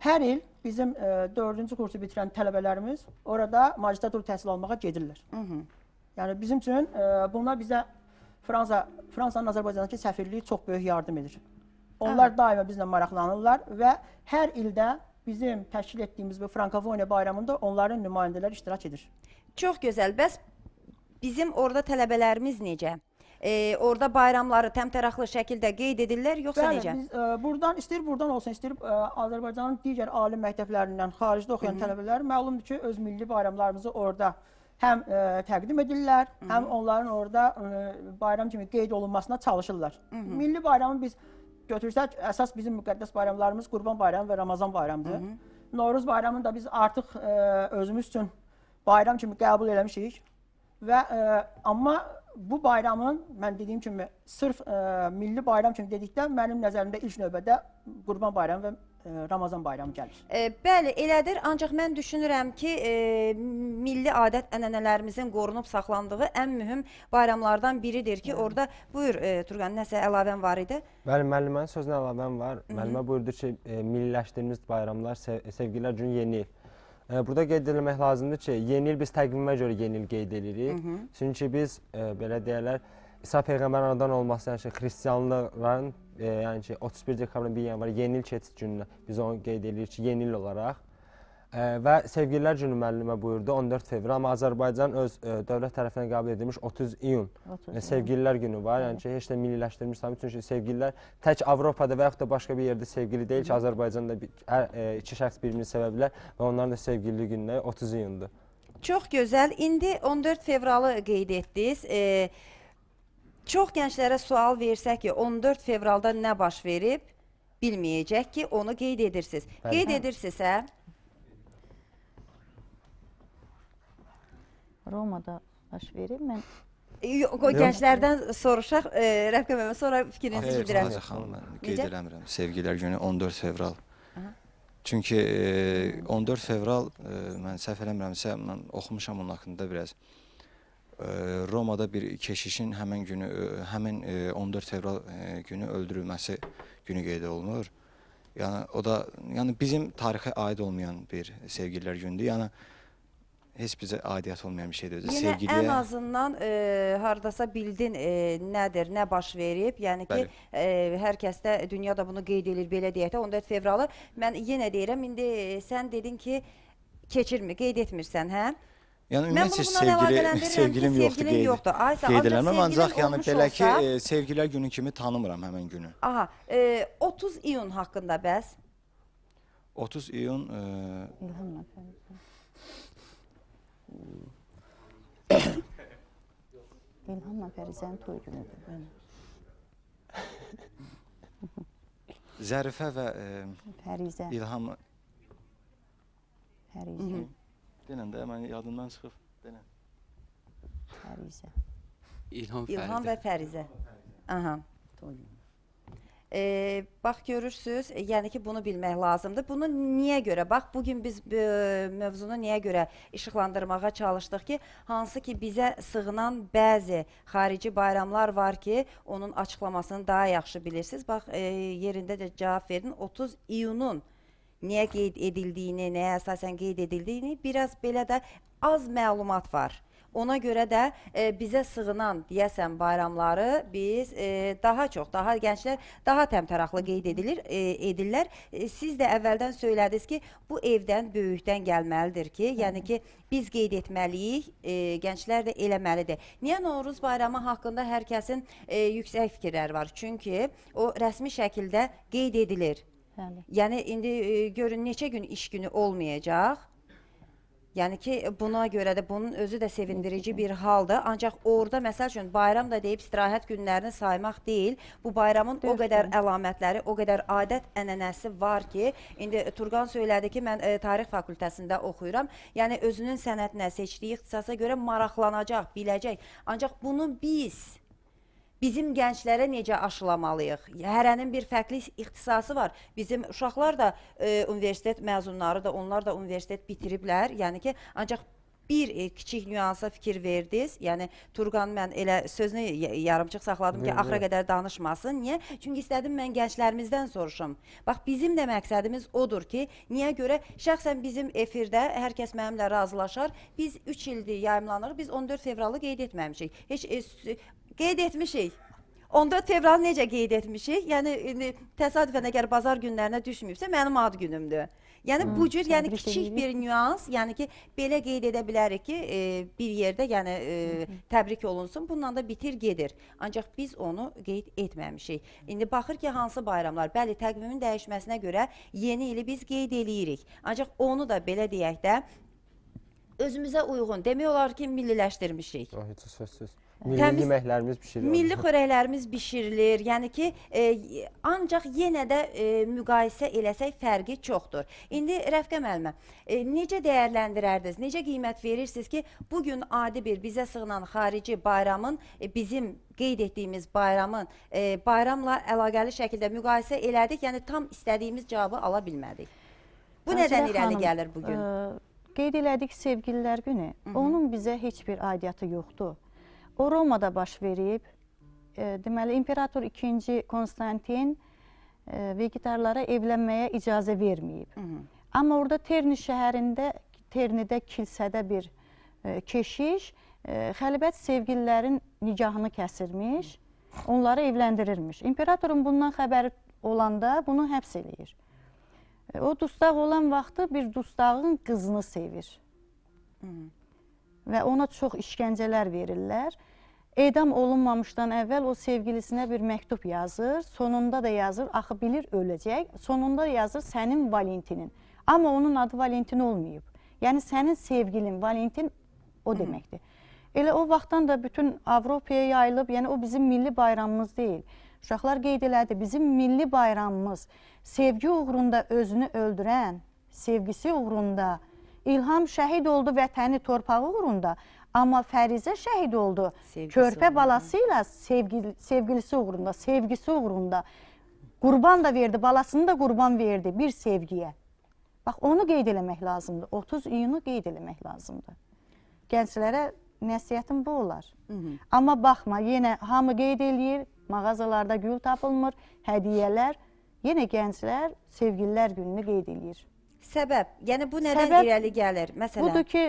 Hər il bizim 4-cü kursu bitirən tələbələrimiz orada magistratur təhsil almağa gedirlər. Yəni bizim üçün bunlar bizə Fransanın Azərbaycandakı səfirliyi çox böyük yardım edir. Onlar daima bizlə maraqlanırlar və hər ildə bizim təşkil etdiyimiz bu Frankofoniya bayramında onların nümayəndələri iştirak edir. Çox gözəl. Bəs bizim orada tələbələrimiz necə? Orada bayramları təmtəraqlı şəkildə qeyd edirlər, yoxsa necə? Bəli, biz buradan, istəyir buradan olsun, istəyir Azərbaycanın digər ali məktəblərindən xaricdə oxuyan tələbələr məlumdur ki, öz milli bayramlarımızı orada həm təqdim edirlər, həm onların orada bayram kimi qeyd olunmasına çalışırlar. Milli bayramı biz götürsək, əsas bizim müqəddəs bayramlarımız Qurban bayramı və Ramazan bayramıdır. Novruz bayramını da biz artıq özümüz üçün bayram kimi qəbul eləmişik və amma bu bayramın, mən dediyim kimi, sırf milli bayram kimi dedikdə, mənim nəzərimdə ilk növbədə Qurban bayramı və Ramazan bayramı gəlir. Bəli, elədir. Ancaq mən düşünürəm ki, milli adət-ənənələrimizin qorunub saxlandığı ən mühüm bayramlardan biridir ki, orada, buyur Turqan, nəsə əlavən var idi? Bəli, müəllimənin sözünə əlavəm var. Müəllimə buyurdu ki, milliləşdirmiş bayramlar Sevgililər Günü yeni il. Burada qeyd edilmək lazımdır ki, yeni il biz təqvimə görə yeni il qeyd edirik. Çünki biz, belə deyərlər, İsa Peyğəmbər anadan olması, yəni ki, xristianlıqların, yəni ki, 31 dekabrın 1 yanvarı yeni il keçid gününə biz onu qeyd edirik ki, yeni il olaraq. Və Sevgililər Günü müəllimə buyurdu 14 fevral, amma Azərbaycan öz dövlət tərəfindən qəbul edilmiş 30 iyun Sevgililər Günü var. Yəni ki, heç də milliləşdirilmiş sayılmır. Çünki sevgililər tək Avropada və yaxud da başqa bir yerdə sevgili deyil ki, Azərbaycanda iki şəxs birbirini sevə bilər və onların da sevgili günləri 30 iyundur. Çox gözəl. İndi 14 fevralı qeyd etdiniz. Çox gənclərə sual versək ki, 14 fevralda nə baş verib, bilməyəcək ki, onu qeyd edirsiniz. Qeyd edirsinizsə? Romada baş verir. Mən gənclərdən soruşaq, Rəfqə müəllimə, sonra fikrinizi bildirəm. Xeyr, xanım, mən qeyd eləmirəm. Sevgilər günü 14 fevral. Çünki 14 fevral, mən səhv eləmirəmsə, mən oxumuşam onun haqqında biraz. Romada bir keşişin həmin 14 fevral günü öldürülməsi günü qeyd olunur. Yəni, o da bizim tarixə aid olmayan bir sevgililər gündür. Yəni, heç bizə aidiyyət olmayan bir şeydir. Yenə ən azından haradasa bildin nədir, nə baş verib. Yəni ki, hər kəsdə dünyada bunu qeyd edir, belə deyək də 14 fevralı. Mən yenə deyirəm, indi sən dedin ki, keçirmir, qeyd etmirsən, hə? Yəni, ümumiyyətlə sevgilim yoxdur, qeyd eləməm. Ancaq belə ki, sevgilər günü kimi tanımıram həmən günü. Aha, 30 iyun haqqında bəs? 30 iyun... İlhamla Fərizənin toy günüdür. Zərifə və Fərizə. İlham... Fərizə. Denən də, mən yadımdan çıxıb. Denən. Fərizə. İlham və Fərizə. Aha. Bax, görürsünüz, yəni ki, bunu bilmək lazımdır. Bunu niyə görə? Bax, bugün biz mövzunu niyə görə işıqlandırmağa çalışdıq ki, hansı ki, bizə sığınan bəzi xarici bayramlar var ki, onun açıqlamasını daha yaxşı bilirsiniz. Bax, yerində də cavab verdin. 30 iyunun niyə qeyd edildiyini, nəyə əsasən qeyd edildiyini, biraz belə də az məlumat var. Ona görə də bizə sığınan, deyəsən, bayramları biz daha çox, daha gənclər daha təmtəraqlı qeyd edirlər. Siz də əvvəldən söylədiniz ki, bu evdən, böyükdən gəlməlidir ki, yəni ki, biz qeyd etməliyik, gənclər də eləməlidir. Niyə Novruz bayramı haqqında hər kəsin yüksək fikirləri var? Çünki o rəsmi şəkildə qeyd edilir. Yəni, indi görün, neçə gün iş günü olmayacaq. Yəni ki, buna görə də bunun özü də sevindirici bir haldır. Ancaq orada məsəl üçün bayram da deyib istirahət günlərini saymaq deyil. Bu bayramın o qədər əlamətləri, o qədər adət-ənənəsi var ki, indi Turqan söylədi ki, mən tarix fakültəsində oxuyuram. Yəni özünün sənətinə, seçdiyi ixtisasa görə maraqlanacaq, biləcək. Ancaq bunu bizim gənclərə necə aşılamalıyıq? Hərənin bir fərqli ixtisası var. Bizim uşaqlar da universitet məzunları da, onlar da universitet bitiriblər. Yəni ki, ancaq bir kiçik nüansa fikir verdiniz. Yəni Turqan, mən elə sözünü yarımçıq saxladım ki, axıra qədər danışmasın. Niyə? Çünki istədim mən gənclərimizdən soruşum. Bax, bizim də məqsədimiz odur ki, niyə görə? Şəxsən bizim efirdə hər kəs mənimlə razılaşar. Biz 3 ildir yayımlanırıq, biz 14 fevralı qeyd etməmişik. Heç qeyd etmişik. 14 fevralı necə qeyd etmişik? Yəni təsadüfən əgər bazar günlərinə düşməyibsə, mənim ad günümdür. Yəni bu cür, yəni kiçik bir nüans, yəni ki, belə qeyd edə bilərik ki, bir yerdə, yəni təbrik olunsun, bundan da bitir gedir. Ancaq biz onu qeyd etməmişik. İndi baxır ki, hansı bayramlar, bəli, təqvimin dəyişməsinə görə yeni ili biz qeyd eləyirik. Ancaq onu da belə deyək də, özümüzə uyğun, demək olar ki, milliləşdirmişik. Heç sözsüz. Milli yeməklərimiz bişirilir. Milli xörəklərimiz bişirilir. Yəni ki, ancaq yenə də müqayisə eləsək fərqi çoxdur. İndi Rəfqə müəllimə, necə dəyərləndirərdiniz, necə qiymət verirsiniz ki, bugün adi bir bizə sığınan xarici bayramın, bizim qeyd etdiyimiz bayramın bayramla əlaqəli şəkildə müqayisə elədik, yəni tam istədiyimiz cavabı ala bilmədik. Bu nədən irəli gəlir bugün? Qeyd elədik Sevgililər günü. Onun bizə heç bir aidiyyatı yoxdur. O Romada baş verib, deməli, İmperator 2. Konstantin vegetarlara evlənməyə icazə verməyib. Amma orada Terni şəhərində, Ternidə kilsədə bir keşiş xəlibət sevgililərin nikahını kəsirmiş, onları evləndirirmiş. İmperatorun bundan xəbəri olanda bunu həbs eləyir. O dustaq olan vaxtı bir dustağın qızını sevir. Və ona çox işgəncələr verirlər. Edam olunmamışdan əvvəl o sevgilisinə bir məktub yazır, sonunda da yazır, axı bilir öləcək, sonunda yazır sənin Valentinin. Amma onun adı Valentin olmayıb. Yəni sənin sevgilin Valentin o deməkdir. Elə o vaxtdan da bütün Avropaya yayılıb, yəni o bizim milli bayramımız deyil. Uşaqlar qeyd elədi, bizim milli bayramımız sevgi uğrunda özünü öldürən, sevgisi uğrunda, İlham şəhid oldu vətəni torpağı uğrunda, amma Fərizə şəhid oldu körpə balasıyla sevgilisi uğrunda, sevgisi uğrunda. Qurban da verdi, balasını da qurban verdi bir sevgiyə. Bax, onu qeyd eləmək lazımdır, 30 iyunu qeyd eləmək lazımdır. Gənclərə nəsiyyətim bu olar. Amma baxma, yenə hamı qeyd eləyir, mağazalarda gül tapılmır, hədiyyələr, yenə gənclər Sevgililər gününü qeyd eləyir. Səbəb, yəni bu nədən irəli gəlir? Məsələn, budur ki,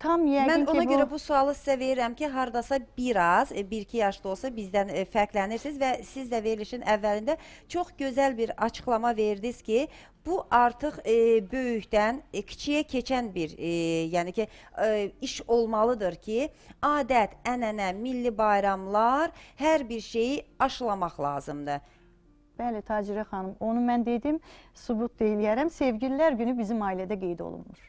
tam yəqin ki, mən ona görə bu sualı sizə verirəm ki, hardasa biraz, 1-2 yaşda olsa bizdən fərqlənirsiniz və siz də verilişin əvvəlində çox gözəl bir açıqlama verdiniz ki, bu artıq böyükdən kiçiyə keçən bir yəni ki, iş olmalıdır ki, adət, ənənə, milli bayramlar, hər bir şeyi aşılamaq lazımdır. Bəli, Tacirə xanım, onu mən dedim, sübut deyiləyərəm. Sevgililər günü bizim ailədə qeyd olunmur.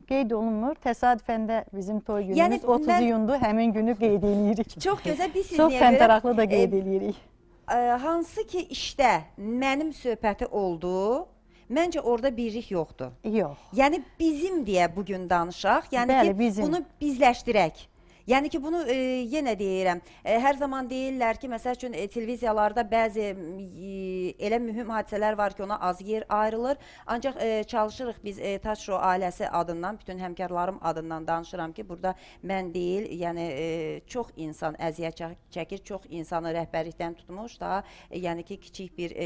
Qeyd olunmur, təsadüfən də bizim toy günümüz 30 iyundur, həmin günü qeyd eləyirik. Çox gözəl, biz çox təntəraqlı da qeyd eləyirik. Hansı ki işdə mənim söhbəti oldu, məncə orada birlik yoxdur. Yox. Yəni bizim deyə bugün danışaq, yəni ki bunu bizləşdirək. Yəni ki, bunu yenə deyirəm, hər zaman deyirlər ki, məsəl üçün televiziyalarda bəzi elə mühüm hadisələr var ki, ona az yer ayrılır. Ancaq çalışırıq biz Taçro ailəsi adından, bütün həmkarlarım adından danışıram ki, burada mən deyil, yəni çox insan əziyyət çəkir, çox insanı rəhbərlikdən tutmuş da, yəni ki, kiçik bir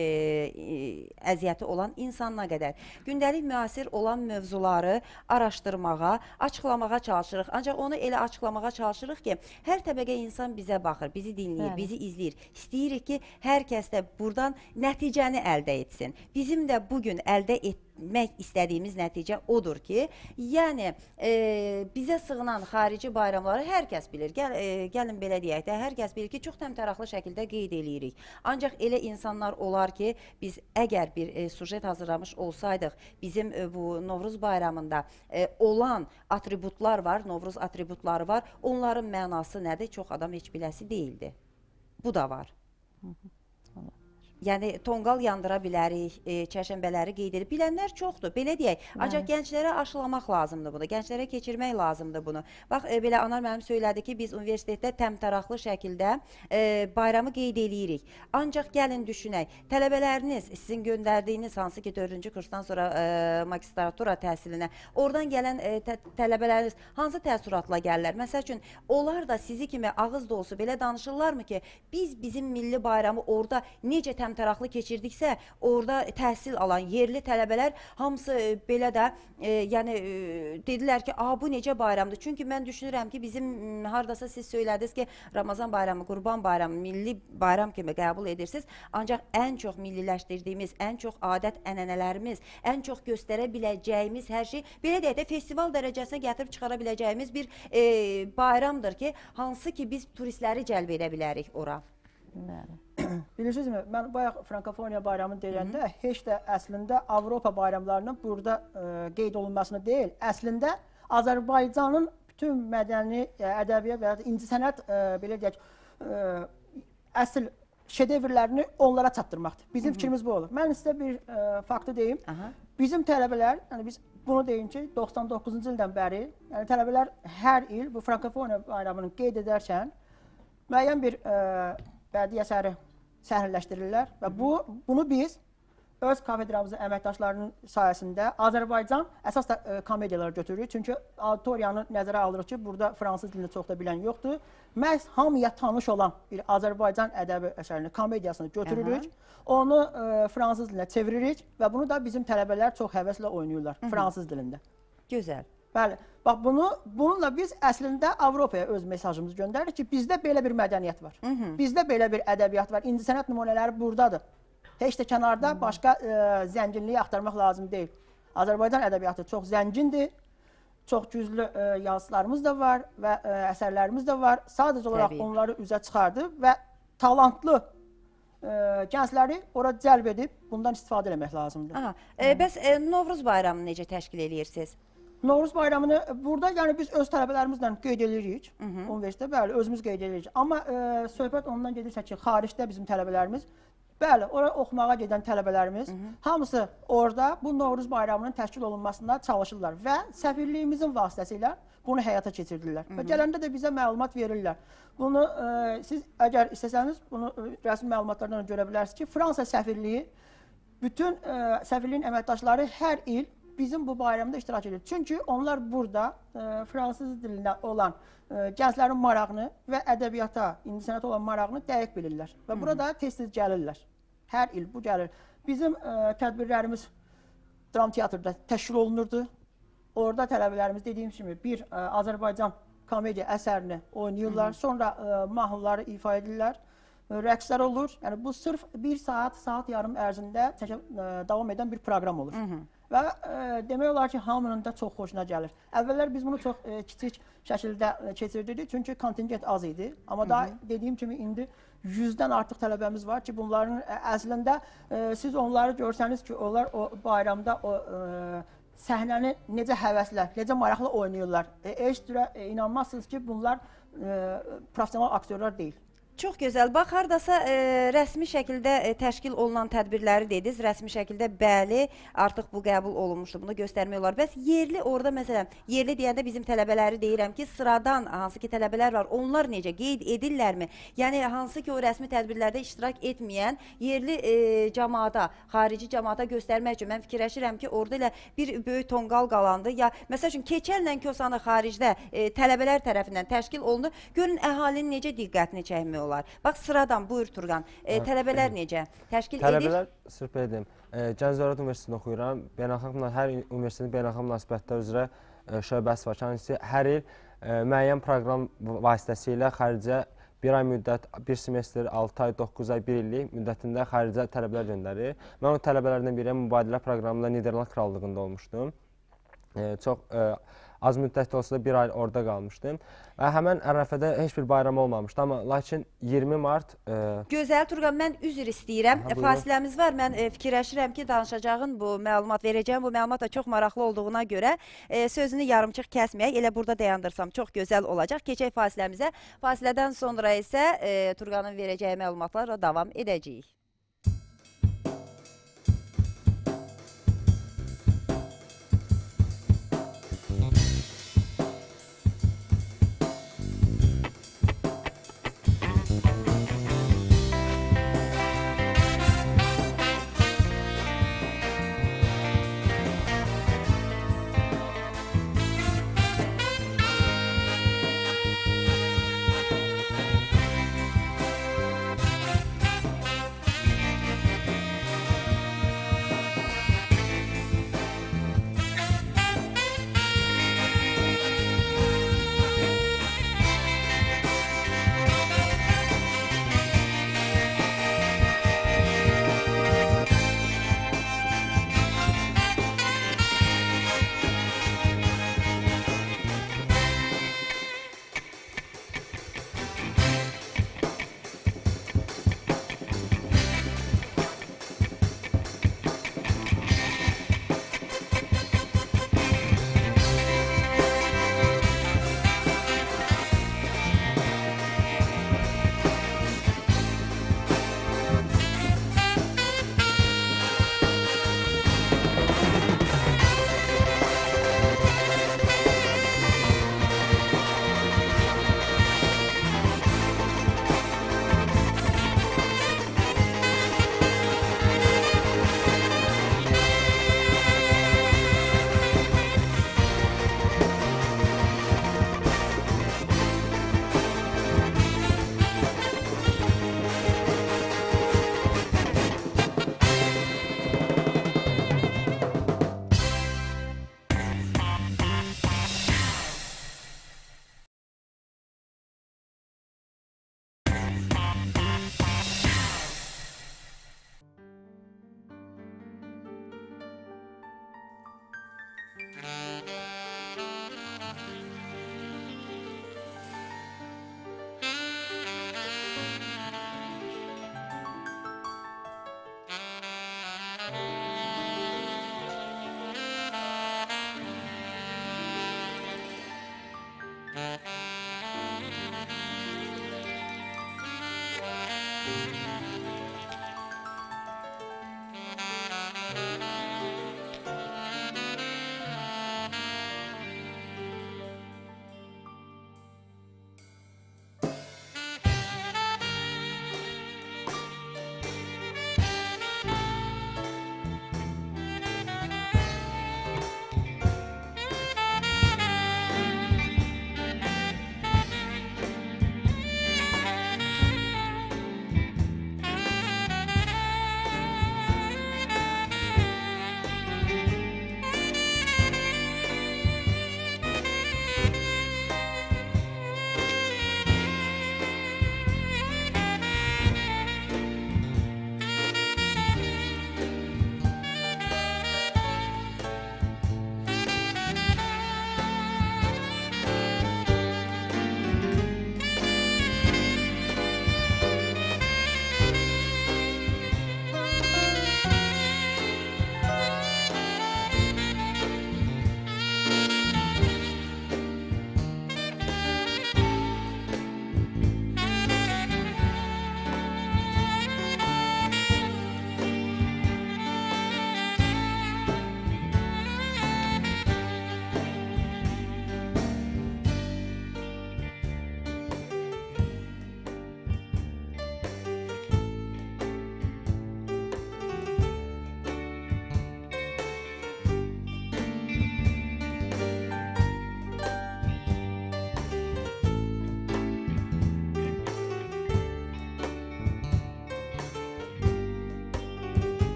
əziyyəti olan insanına qədər. Gündəlik müasir olan mövzuları araşdırmağa, açıqlamağa çalışırıq. Ancaq onu elə açıqlamağa çalışırıq ki, hər təbəqə insan bizə baxır, bizi dinləyir, bizi izləyir. İstəyirik ki, hər kəs də buradan nəticəni əldə etsin. Bizim də bugün əldə demək istədiyimiz nəticə odur ki, yəni bizə sığınan xarici bayramları hər kəs bilir. Gəlin belə deyək də, hər kəs bilir ki, çox təmtəraqlı şəkildə qeyd eləyirik. Ancaq elə insanlar olar ki, biz əgər bir sujet hazırlamış olsaydıq, bizim bu Novruz bayramında olan atributlar var, Novruz atributları var, onların mənası nədir? Çox adam heç biləsi deyildi. Bu da var. Yəni, tonqal yandıra bilərik, çərşənbələri qeyd edib. Bilənlər çoxdur, belə deyək. Ancaq gənclərə aşılamaq lazımdır bunu, gənclərə keçirmək lazımdır bunu. Bax, belə Anar mənim söylədi ki, biz universitetdə təmtəraqlı şəkildə bayramı qeyd eləyirik. Ancaq gəlin düşünək, tələbələriniz, sizin göndərdiyiniz hansı ki 4-cü kursdan sonra magistratura təhsilinə, oradan gələn tələbələriniz hansı təəssüratla gəlirlər? Məsəl üçün, onlar da sizi kimi ağız dolusu belə danışırlarmı ki, biz bizim milli bayramı orada necə təmtəraqlı keçirdiksə, orada təhsil alan yerli tələbələr hamısı belə də, yəni dedilər ki, bu necə bayramdır? Çünki mən düşünürəm ki, bizim hardasa siz söylədiniz ki, Ramazan bayramı, Qurban bayramı milli bayram kimi qəbul edirsiniz. Ancaq ən çox milliləşdirdiyimiz, ən çox adət-ənənələrimiz, ən çox göstərə biləcəyimiz hər şey, belə deyək də, festival dərəcəsinə gətirib çıxara biləcəyimiz bir bayramdır ki, hansı ki biz turistləri cəlb edə bilərik ora. Bilirsinizmi, mən bayaq Frankofoniya bayramını deyəndə heç də əslində Avropa bayramlarının burada qeyd olunmasını deyil, əslində Azərbaycanın bütün mədəni, ədəbiyyat və incəsənət, belə deyək, əsl şedevrlərini onlara çatdırmaqdır. Bizim fikrimiz bu olur. Mən sizə bir faktı deyim. Bizim tələbələr, yəni biz bunu deyim ki, 99-cu ildən bəri, yəni tələbələr hər il bu Frankofoniya bayramını qeyd edərkən müəyyən bir bədii əsəri səhnələşdirirlər və bunu biz öz kafedramızın əməkdaşlarının sayəsində Azərbaycan əsas da komediyaları götürürük. Çünki auditoriyanı nəzərə alırıq ki, burada fransız dilini çox da bilən yoxdur. Məhz hamıya tanış olan bir Azərbaycan ədəbi əsərini, komediyasını götürürük, onu fransız dilinə çeviririk və bunu da bizim tələbələr çox həvəslə oynayırlar fransız dilində. Gözəl. Bəli, bax bununla biz əslində Avropaya öz mesajımızı göndəririk ki, bizdə belə bir mədəniyyət var, bizdə belə bir ədəbiyyat var, incəsənət nümunələri buradadır. Heç də kənarda başqa zənginliyi axtarmaq lazım deyil. Azərbaycan ədəbiyyatı çox zəngindir, çox güclü yazılarımız da var və əsərlərimiz də var. Sadəcə olaraq onları üzə çıxardıb və talantlı gəncləri ora cəlb edib bundan istifadə etmək lazımdır. Bəs Novruz bayramını necə təşkil edirsiniz? Novruz bayramını burada, yəni biz öz tələbələrimizlə qeyd edirik, universitetdə, bəli, özümüz qeyd edirik. Amma söhbət ondan gedirsə ki, xaricdə bizim tələbələrimiz, bəli, oraya oxumağa gedən tələbələrimiz, hamısı orada bu Novruz bayramının təşkil olunmasında çalışırlar və səfirliyimizin vasitəsilə bunu həyata keçirdirlər. Və gələndə də bizə məlumat verirlər. Bunu siz əgər istəsəniz, bunu rəsmi məlumatlardan görə bilərsiniz ki, Fransa səfirliyi, bütün səfirliyin əməkdaşları hər il bizim bu bayramda iştirak edir. Çünki onlar burada fransız dilində olan gənclərin marağını və ədəbiyyata, incəsənətə olan marağını dəqiq bilirlər. Və burada tez-tez gəlirlər. Hər il bu gəlir. Bizim tədbirlərimiz dram teatrda təşkil olunurdu. Orada tələbələrimiz dediyim kimi bir Azərbaycan komediya əsərini oynayırlar. Sonra mahnıları ifa edirlər. Rəqslər olur. Yəni bu sırf bir saat, saat yarım ərzində davam edən bir proqram olur. Və demək olar ki, hamının da çox xoşuna gəlir. Əvvəllər biz bunu çox kiçik şəkildə keçirdirdik, çünki kontingent az idi. Amma da dediyim kimi indi 100-dən artıq tələbəmiz var ki, bunların əslində siz onları görsəniz ki, onlar o bayramda o səhnəni necə həvəslə, necə maraqlı oynayırlar. Heç cürə inanmazsınız ki, bunlar professional aktyorlar deyil. Çox gözəl. Bax, haradasa rəsmi şəkildə təşkil olunan tədbirləri dediniz. Rəsmi şəkildə bəli, artıq bu qəbul olunmuşdur. Bunu göstərmək olar. Bəs yerli orada, məsələn, yerli deyəndə bizim tələbələri deyirəm ki, sıradan hansı ki tələbələr var, onlar necə qeyd edirlərmi? Yəni, hansı ki o rəsmi tədbirlərdə iştirak etməyən yerli cəmaata, xarici cəmaata göstərmək üçün mən fikirləşirəm ki, orada elə bir böyük tonqal qalandı. Ya, məsəl üçün, Keçəllə Kosanı xaricdə tələbələr tərəfindən təşkil olundu. Görün, əhalinin necə diqqətini çəkmək olar. Bax, sıradan, buyur Turqan, tələbələr necə təşkil edir? Tələbələr, sırf edim, Gəncə Dövlət Universitetində oxuyuram. Hər universitetin beynəlxalq münasibətlər üzrə şöbəsi var. Hər il müəyyən proqram vasitəsilə xaricə 1 ay müddət, 1 semestr, 6 ay, 9 ay, 1 illik müddətində xaricə tələbələr göndərir. Mən o tələbələrdən biri mübadilə proqramında Niderland Krallığında olmuşdum. Çox az müddətli olsa da 1 ay orada qalmışdım. Və həmən ərəfədə heç bir bayram olmamışdı, amma lakin 20 mart... Gözəl Turqan, mən üzr istəyirəm. Fasiləmiz var. Mən fikirləşirəm ki, danışacağın bu məlumat, verəcəyim bu məlumat da çox maraqlı olduğuna görə sözünü yarımçıq kəsməyək, elə burada dayandırsam çox gözəl olacaq. Keçək fasiləmizə. Fasilədən sonra isə Turqanın verəcəyi məlumatlarla davam edəcəyik.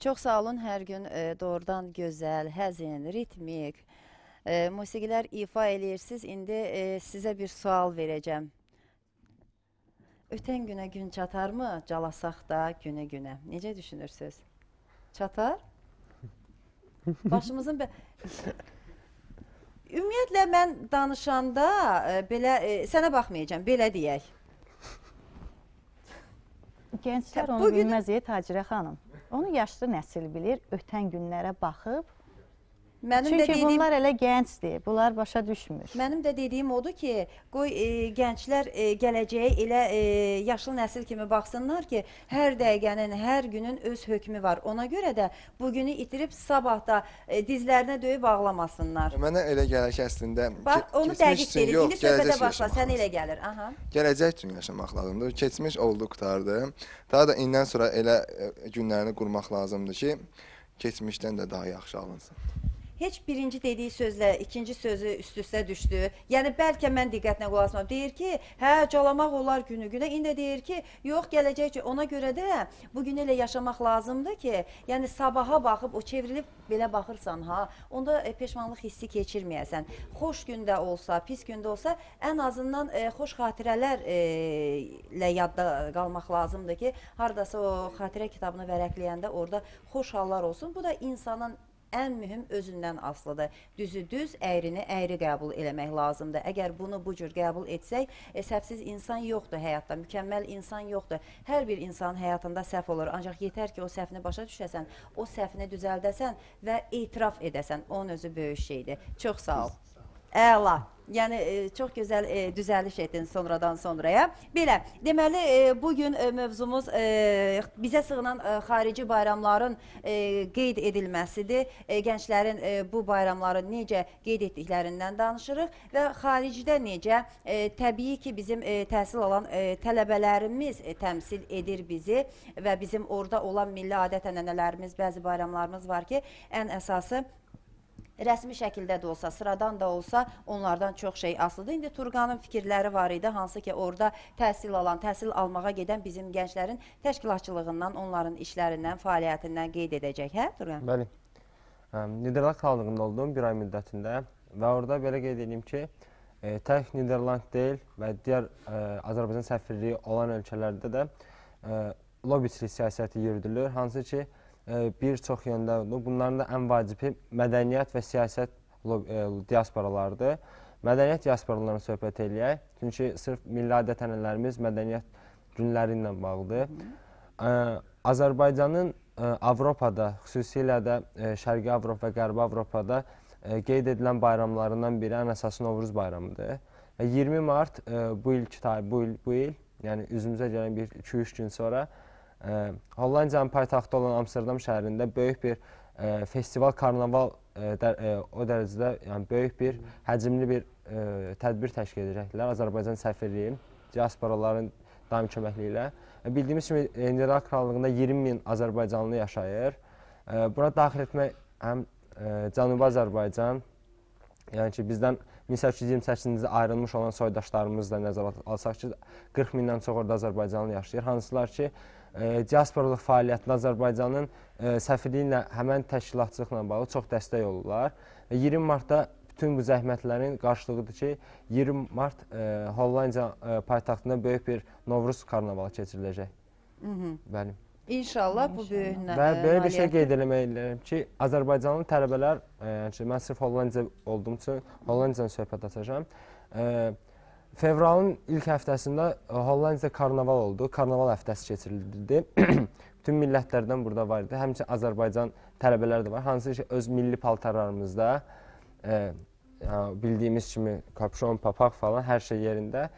Çox sağ olun, hər gün doğrudan gözəl, həzin, ritmik musiqilər ifa eləyirsiniz. İndi sizə bir sual verəcəm. Ötən günə gün çatarmı? Calasaq da günə-günə. Necə düşünürsünüz? Çatar? Başımızın... Ümumiyyətlə, mən danışanda belə, sənə baxmayacağım, belə deyək. Gənclər onu bilməz, Tacirə xanım. Onu yaşlı nəsil bilir, ötən günlərə baxıb. Çünki bunlar elə gəncdir, bunlar başa düşmür. Mənim də dediyim odur ki, qoy gənclər gələcəyə elə yaşlı nəsil kimi baxsınlar ki, hər dəqiqənin, hər günün öz hökmü var. Ona görə də bugünü itirib sabah da dizlərinə döyüb ağlamasınlar. Mənə elə gəlir ki, əslində bax, onu dəqiq verir. İndi söhbətə başla, sən elə gəlir. Gələcək üçün yaşamaq lazımdır. Keçmiş oldu, qutardı. Daha da indən sonra elə günlərini qurmaq lazımdır ki, keçmişdən də daha yaxşı alınsın. Heç birinci dediyi sözlə ikinci sözü üst-üstə düşdü. Yəni, bəlkə mən diqqətlə qulaq asmam. Deyir ki, hə, calamaq olar günü-günə. İndi deyir ki, yox, gələcək üçün. Ona görə də bugün elə yaşamaq lazımdır ki, yəni sabaha baxıb, o çevrilib belə baxırsan, onda peşmanlıq hissi keçirməyəsən. Xoş gündə olsa, pis gündə olsa, ən azından xoş xatirələrlə yadda qalmaq lazımdır ki, haradasa o xatirə kitabını vərəqləyəndə orada xoş hallar olsun. Bu da insanın ən mühüm özündən asılıdır. Düzü düz, əyrini əyri qəbul eləmək lazımdır. Əgər bunu bu cür qəbul etsək, səhvsiz insan yoxdur həyatda, mükəmməl insan yoxdur. Hər bir insanın həyatında səhv olur. Ancaq yetər ki, o səhvini başa düşəsən, o səhvini düzəldəsən və etiraf edəsən. Onun özü böyük şeydir. Çox sağ ol. Əla. Yəni, çox gözəl düzəliş etdin sonradan sonraya. Belə, deməli, bugün mövzumuz bizə sığınan xarici bayramların qeyd edilməsidir. Gənclərin bu bayramları necə qeyd etdiklərindən danışırıq və xaricdə necə, təbii ki, bizim təhsil alan tələbələrimiz təmsil edir bizi və bizim orada olan milli adət-ənənələrimiz, bəzi bayramlarımız var ki, ən əsası rəsmi şəkildə də olsa, sıradan da olsa onlardan çox şey asılıdır. İndi Turqanın fikirləri var idi, hansı ki orada təhsil alan, təhsil almağa gedən bizim gənclərin təşkilatçılığından, onların işlərindən, fəaliyyətindən qeyd edəcək, hə Turqan? Bəli. Niderland krallığında oldum bir ay müddətində və orada belə qeyd edeyim ki, tək Niderland deyil və digər Azərbaycan səfirliyi olan ölkələrdə də lobbiçilik siyasəti yürüdülür, hansı ki, bir çox yöndə oldu. Bunların da ən vacibi mədəniyyət və siyasət diasporalardır. Mədəniyyət diasporalarına söhbət eləyək. Çünki sırf milli adət-ənənələrimiz mədəniyyət günləri ilə bağlıdır. Azərbaycanın Avropada, xüsusilə də Şərqi Avropa və Qərbi Avropada qeyd edilən bayramlarından biri ən əsası Novruz bayramıdır. 20 mart bu il, yəni üzümüzə gələn bir 2-3 gün sonra Hollandiyanın paytaxtı olan Amsterdam şəhərində böyük bir festival, karnaval o dərəcədə böyük bir, həcmli bir tədbir təşkil edəcəklər Azərbaycan səfirliyi, diasporaların daimi köməkliyi ilə. Bildiyimiz kimi, Niderland krallığında 20.000 Azərbaycanlı yaşayır. Buna daxil etmək həm Cənubi Azərbaycan, yəni ki, bizdən 1828-ci ayrılmış olan soydaşlarımız da nəzərə alsaq ki, 40.000-dən çox orada Azərbaycanlı yaşayır. Hansılar ki, diasporalıq fəaliyyətində Azərbaycanın səfirliyi ilə həmən təşkilatçılıqla bağlı çox dəstək olurlar. 20 martda bütün bu zəhmətlərin qarşılığıdır ki, 20 mart Hollandiya paytaxtında böyük bir Novruz karnavalı keçiriləcək. Bəli. İnşallah bu böyük nailiyyət. Və belə bir şey qeyd eləmək eləyirəm ki, Azərbaycanlı tələbələr, mən sırf Hollandiya olduğum üçün Hollandiyadan söhbət açacağım. Fevralın ilk həftəsində Hollandiya karnaval oldu, karnaval həftəsi keçirildi. Bütün millətlərdən burada var idi, həmçinin Azərbaycan tələbələr də var, hansı ki, öz milli paltarlarımızda, bildiyimiz kimi kapşon, papaq falan, hər şey yerində,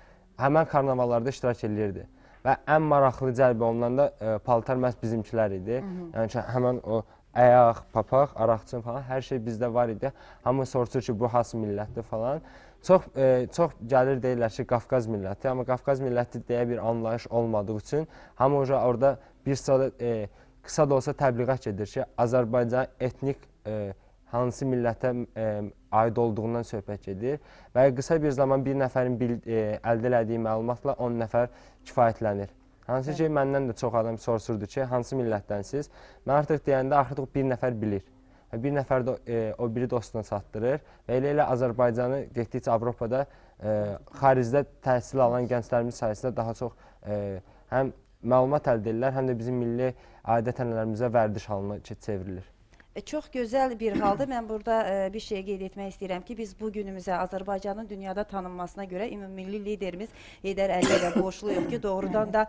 həmən karnavallarda iştirak edirdi. Və ən maraqlı cəlb olunan da paltar məhz bizimkilər idi. Yəni ki, həmən o əyaq, papaq, araqçın falan, hər şey bizdə var idi. Hamı soruşur ki, bu hansı millətdir falan. Çox gəlir deyirlər ki, Qafqaz milləti, amma Qafqaz milləti deyə bir anlayış olmadığı üçün hamı orada bir sırada qısa da olsa təbliğat gedir ki, Azərbaycan etnik hansı millətə aid olduğundan söhbət gedir və qısa bir zaman bir nəfərin əldə elədiyi məlumatla 10 nəfər kifayətlənir. Hansı ki, məndən də çox adam soruşurdu ki, hansı millətdənsiz? Mən artıq deyəndə artıq bir nəfər bilir. Bir nəfər də o biri dostuna çatdırır və elə Azərbaycanı getdikcə Avropada xaricdə təhsil alan gənclərimiz sayəsində daha çox həm məlumat əldə edirlər, həm də bizim milli adət-ənənələrimizə vərdiş halına çevrilir. Çox gözəl bir halda mən burada bir şey qeyd etmək istəyirəm ki, biz bu günümüzə Azərbaycanın dünyada tanınmasına görə ümummilli liderimiz Heydər Əliyevə borcluyuq ki, doğrudan da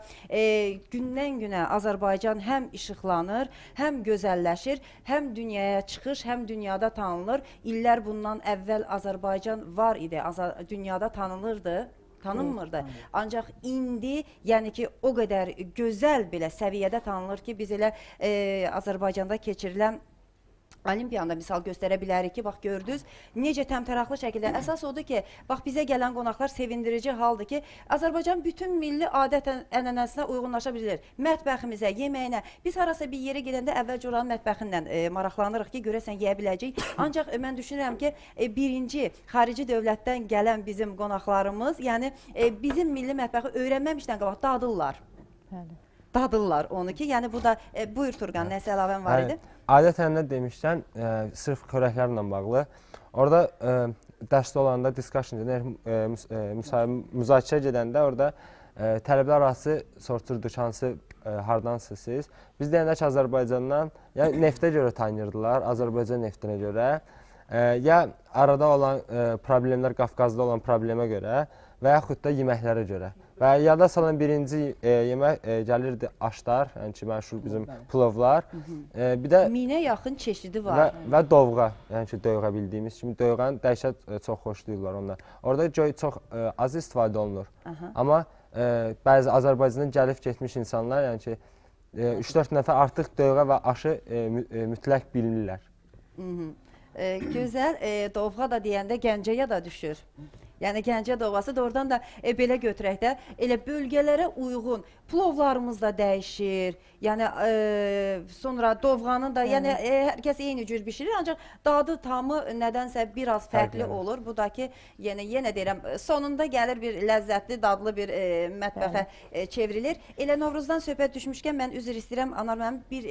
gündən-günə Azərbaycan həm işıqlanır, həm gözəlləşir, həm dünyaya çıxış, həm dünyada tanınır. İllər bundan əvvəl Azərbaycan var idi, dünyada tanınmırdı. Ancaq indi, yəni ki, o qədər gözəl belə səviyyədə tanınır ki, biz elə Azərbaycanda keçirilən Olimpiyanda misal göstərə bilərik ki, bax gördünüz, necə təmtəraqlı şəkildə. Əsas odur ki, bax bizə gələn qonaqlar sevindirici haldır ki, Azərbaycan bütün milli adət-ənənəsinə uyğunlaşa bilir. Mətbəximizə, yeməyinə. Biz harasa bir yerə gedəndə əvvəlcə oranın mətbəxindən maraqlanırıq ki, görəsən yeyə biləcəyik. Ancaq mən düşünürəm ki, birinci xarici dövlətdən gələn bizim qonaqlarımız, yəni bizim milli mətbəxi öyrənməmişdən qabaq dadırlar. Dadırlar onu ki, yəni bu da, buyur Turqan, nəsə əlavən var idi? Adət-ənənə demişdən, sırf xörəklərlə bağlı. Orada dərsdə olanda, discussion müzakirə gedəndə orada tələbələr arası soruşurduq hansı, hardansınız siz? Biz deyəndə ki, Azərbaycandan, ya neftə görə tanıyırdılar, Azərbaycan neftinə görə, ya arada olan problemlər, Qafqazda olan problemə görə və yaxud da yeməklərə görə. Və yada salan birinci yemək gəlirdi aşlar, yəni ki, məşhur bizim plovlar. Bir də 1000-ə yaxın çeşidi var. Və dovğa, yəni ki, döyğa bildiyimiz kimi döyğanı dəhşət çox xoşlayırlar onlar. Orada çox az istifadə olunur. Amma bəzi Azərbaycandan gəlib getmiş insanlar, yəni ki, 3-4 nəfər artıq döyğa və aşı mütləq bilirlər. Gözəl, dovğa da deyəndə Gəncəyə də düşür. Yəni Gəncə dovğası da oradan da belə götürək də, elə bölgələrə uyğun plovlarımız da dəyişir. Yəni sonra dovğanın da, yəni hər kəs eyni cür bişirir, ancaq dadı, tamı nədənsə biraz fərqli olur. Bu da ki, yenə deyirəm, sonunda gəlir bir ləzzətli, dadlı bir mətbəxə çevrilir. Elə Novruzdan söhbət düşmüşkən mən üzr istəyirəm, Anar mənim bir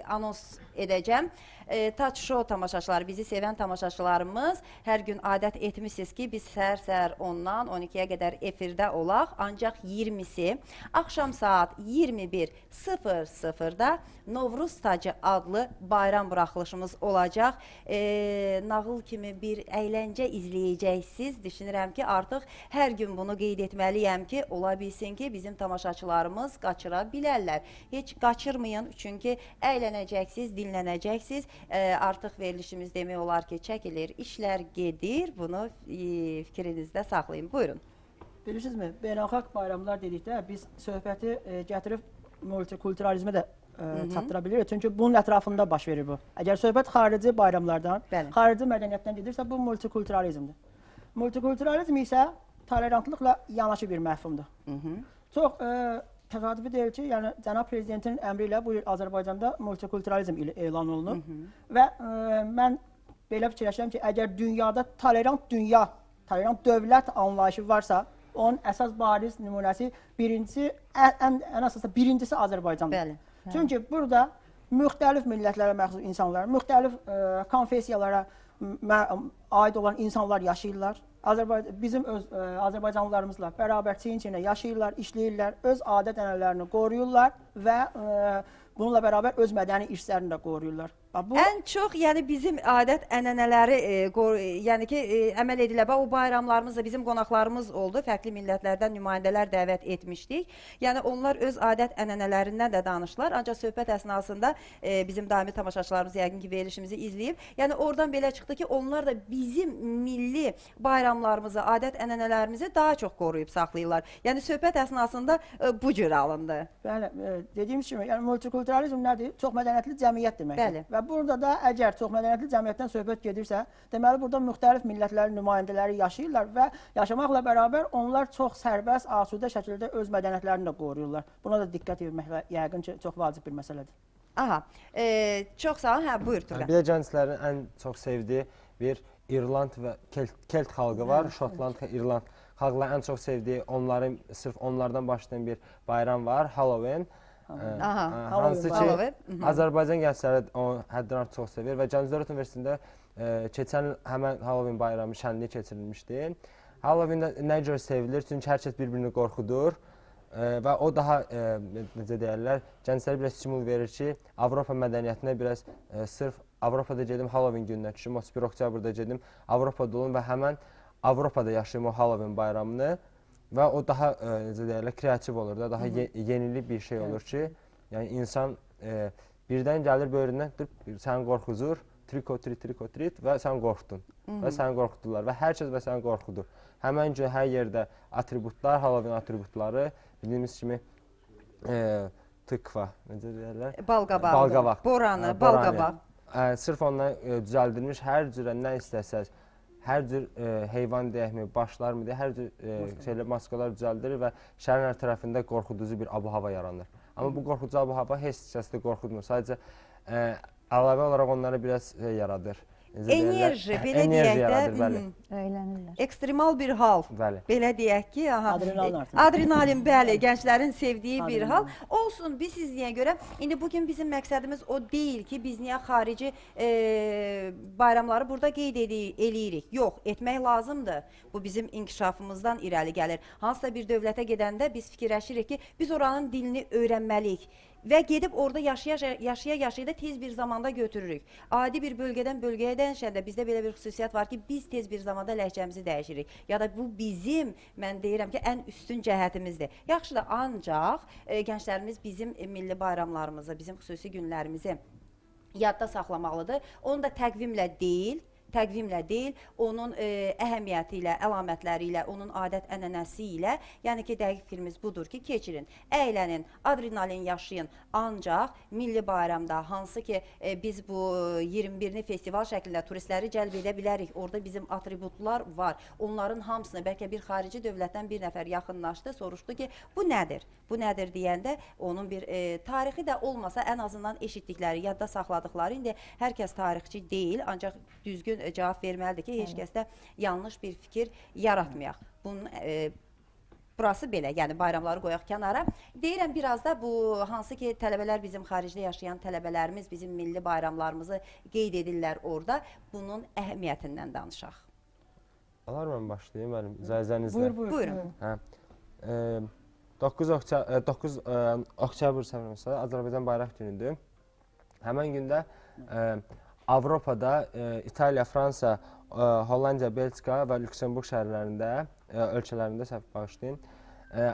anons edəcəm. Touch Show tamaşaçıları, bizi sevən tamaşaçılarımız hər gün adət etmişsiniz ki, biz səhər 10-dan 12-yə qədər efirdə olaq, ancaq 20-si axşam saat 21:00-da Novruz Tacı adlı bayram buraxılışımız olacaq. Nağıl kimi bir əyləncə izləyəcəksiniz. Düşünürəm ki, artıq hər gün bunu qeyd etməliyəm ki, ola bilsin ki, bizim tamaşaçılarımız qaçıra bilərlər. Heç qaçırmayın, çünki əylənəcəksiniz, dinlənəcəksiniz. Artıq verilişimiz demək olar ki, çəkilir, işlər gedir. Bunu fikrinizdə saxlayın. Buyurun. Bilirsinizmi, beynəlxalq bayramlar dedikdə biz söhbəti gətirib multikulturalizmə də çatdıra bilirik. Çünki bunun ətrafında baş verir bu. Əgər söhbət xarici bayramlardan, xarici mədəniyyətdən gedirsə, bu multikulturalizmdir. Multikulturalizm isə tolerantlıqla yanaşı bir məfhumdur. Çox təsadüfi deyil ki, yəni Cənab Prezidentin əmri ilə bu il Azərbaycanda multikulturalizm ili elan olunub və mən belə fikirləşirəm ki, əgər dünyada tolerant dövlət anlayışı varsa, onun əsas bariz nümunəsi ən əsasda birincisi Azərbaycandır. Çünki burada müxtəlif millətlərə məxsus insanlar, müxtəlif konfessiyalara aid olan insanlar yaşayırlar. Bizim öz Azərbaycanlılarımızla bərabər çiyin-çiyinə yaşayırlar, işləyirlər, öz adət-ənənələrini qoruyurlar və bununla bərabər öz mədəni irslərini də qoruyurlar. Ən çox, yəni bizim adət-ənənələri, yəni ki, əməl edilə. O bayramlarımız da bizim qonaqlarımız oldu. Fərqli millətlərdən nümayəndələr dəvət etmişdik. Yəni onlar öz adət-ənənələrindən də danışdılar. Ancaq söhbət əsnasında bizim daimi tamaşaçılarımız yəqin ki, verilişimizi izləyib. Yəni oradan belə çıxdı ki, onlar da bizim milli bayramlarımızı, adət-ənənələrimizi daha çox qoruyub saxlayırlar. Yəni söhbət əsnasında bu cür alındı. Bəli, dediyimiz kimi, yəni multikulturalizm nədir? Çox mədəniyyətli cəmiyyət deməkdir. Və burada da əgər çox mədəniyyətli cəmiyyətdən söhbət gedirsə, deməli burada müxtəlif millətlərin nümayəndələri yaşayırlar və yaşamaqla bərabər onlar çox sərbəst, asudə şəkildə öz mədəniyyətlərini də qoruyurlar. Buna da diqqət etmək yəqin ki, çox vacib bir məsələdir. Aha, çox sağ olun, buyur Turqan. Bir də gənclərin ən çox sevdiyi bir İrland və Kelt xalqı var, Şotland, İrland xalqların ən çox sevdiyi, sırf onlardan başlayan bir bayram var, Halloween. Hansı ki, Azərbaycan gəncləri həddən artıq çox sevir və Gənclər Universitetində keçən həmən Halloween bayramı şənliyi keçirilmişdi. Halloween nə görə sevilir? Çünki hər kəs bir-birini qorxudur və o daha, necə deyərlər, gənclərə biraz stimul verir ki, Avropa mədəniyyətinə biraz sırf Avropada gedim Halloween gününə düşüm, 31 oktyabrda gedim Avropada olun və həmən Avropada yaşayım o Halloween bayramını. Və o daha, necə deyərlər, kreativ olur da, daha yenilik bir şey olur ki, yəni insan birdən gəlir böyründən, səni qorxuzur, trick or treat və sən qorxdun və səni qorxudurlar və hər kəs və səni qorxudur. Həmən gün hər yerdə atributlar, Halloween atributları, bildiyimiz kimi tıqva, necə deyərlər? Balqabaq, boranı, balqabaq. Sırf ondan düzəldilmiş hər cürə nə istəsəz, hər cür heyvan deyəkmi, başlar mı deyək, hər cür maskalar düzəldilir və şəhərin hər tərəfində qorxuducu bir abu-hava yaranır. Amma bu qorxuducu abu-hava heç kəsdə qorxudmur, sadəcə əlavə olaraq onlara biraz yaradır. Enerji, belə deyək də, ekstremal bir hal, belə deyək ki, adrenalin, bəli, gənclərin sevdiyi bir hal. Olsun, biz sizliyə görə, indi bugün bizim məqsədimiz o deyil ki, biz niyə xarici bayramları burada qeyd eləyirik. Yox, etmək lazımdır. Bu bizim inkişafımızdan irəli gəlir. Hansısa bir dövlətə gedəndə biz fikirləşirik ki, biz oranın dilini öyrənməliyik. Və gedib orada yaşaya-yaşaya da tez bir zamanda götürürük. Adi bir bölgədən bölgəyə dəyişəndə bizdə belə bir xüsusiyyət var ki, biz tez bir zamanda ləhcəmizi dəyişirik. Ya da bu bizim, mən deyirəm ki, ən üstün cəhətimizdir. Yaxşıdır, ancaq gənclərimiz bizim milli bayramlarımızı, bizim xüsusi günlərimizi yadda saxlamalıdır. Onu da təqvimlə deyil, onun əhəmiyyəti ilə, əlamətləri ilə, onun adət-ənənəsi ilə, yəni ki, dəqiq fikrimiz budur ki, keçirin, əylənin, adrenalin yaşayın, ancaq milli bayramda, hansı ki, biz bu 21-ni festival şəklində turistləri cəlb edə bilərik, orada bizim atributlar var, onların hamısını, bəlkə bir xarici dövlətdən bir nəfər yaxınlaşdı, soruşdu ki, bu nədir? Bu nədir deyəndə, onun bir tarixi də olmasa, ən azından eşitdikləri, yadda saxladıqları, indi hər kəs tarixçi deyil, ancaq düzgün cavab verməlidir ki, heç kəsdə yanlış bir fikir yaratmayaq. Bunun burası belə, yəni bayramları qoyaq kənara. Deyirəm, biraz da bu, hansı ki, tələbələr, bizim xaricdə yaşayan tələbələrimiz, bizim milli bayramlarımızı qeyd edirlər orada, bunun əhəmiyyətindən danışaq. Alar mən başlayayım, mənim icazənizlə. Buyurun. 9 oktyabr səfərməsə, Azərbaycan bayraq günüdür. Həmən gündə Avropada İtaliya, Fransa, Hollandiya, Belçika və Lüksemburq ölkələrində səhv bağışlayın.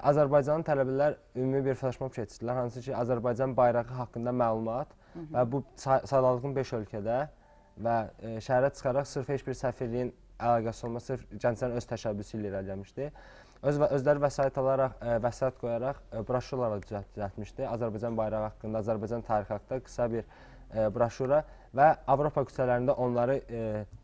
Azərbaycanın tələbələr ümumi bir flaşmob keçirdilər, hansı ki, Azərbaycan bayrağı haqqında məlumat və bu sayıldığım 5 ölkədə və şəhərə çıxaraq sırf heç bir səfirliyin əlaqəsi olmaz, sırf gənclərin öz təşəbbüsü ilə irəliləmişdi. Özləri vəsait qoyaraq broşurlarla düzəltmişdi. Azərbaycan bayrağı haqqında, Azərbaycan tarixi haqqında qısa bir broşura və Avropa küçələrində onları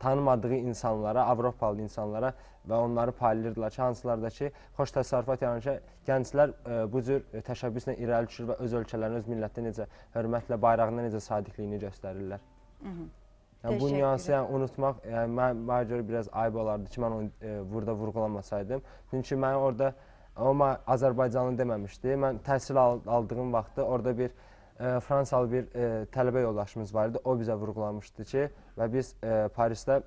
tanımadığı insanlara, Avropalı insanlara və onları paylayırdılar ki, hansılarda ki, xoş təsərrüfat yaranır ki, gənclər bu cür təşəbbüslə irəli düşür və öz ölkələrinə, öz millətdə necə hörmətlə, bayrağına necə sadiqliyini göstərirlər. Bu nüansı unutmaq, mənə görə biraz ayıb olardı ki, mən onu burada vurğulamasaydım. Çünki mən orada, Azərbaycanlı deməmişdi, mən təhsil aldığım vaxtda orada bir Fransalı bir tələbə yoldaşımız var idi, o bizə vurğulamışdı ki, və biz Parisdə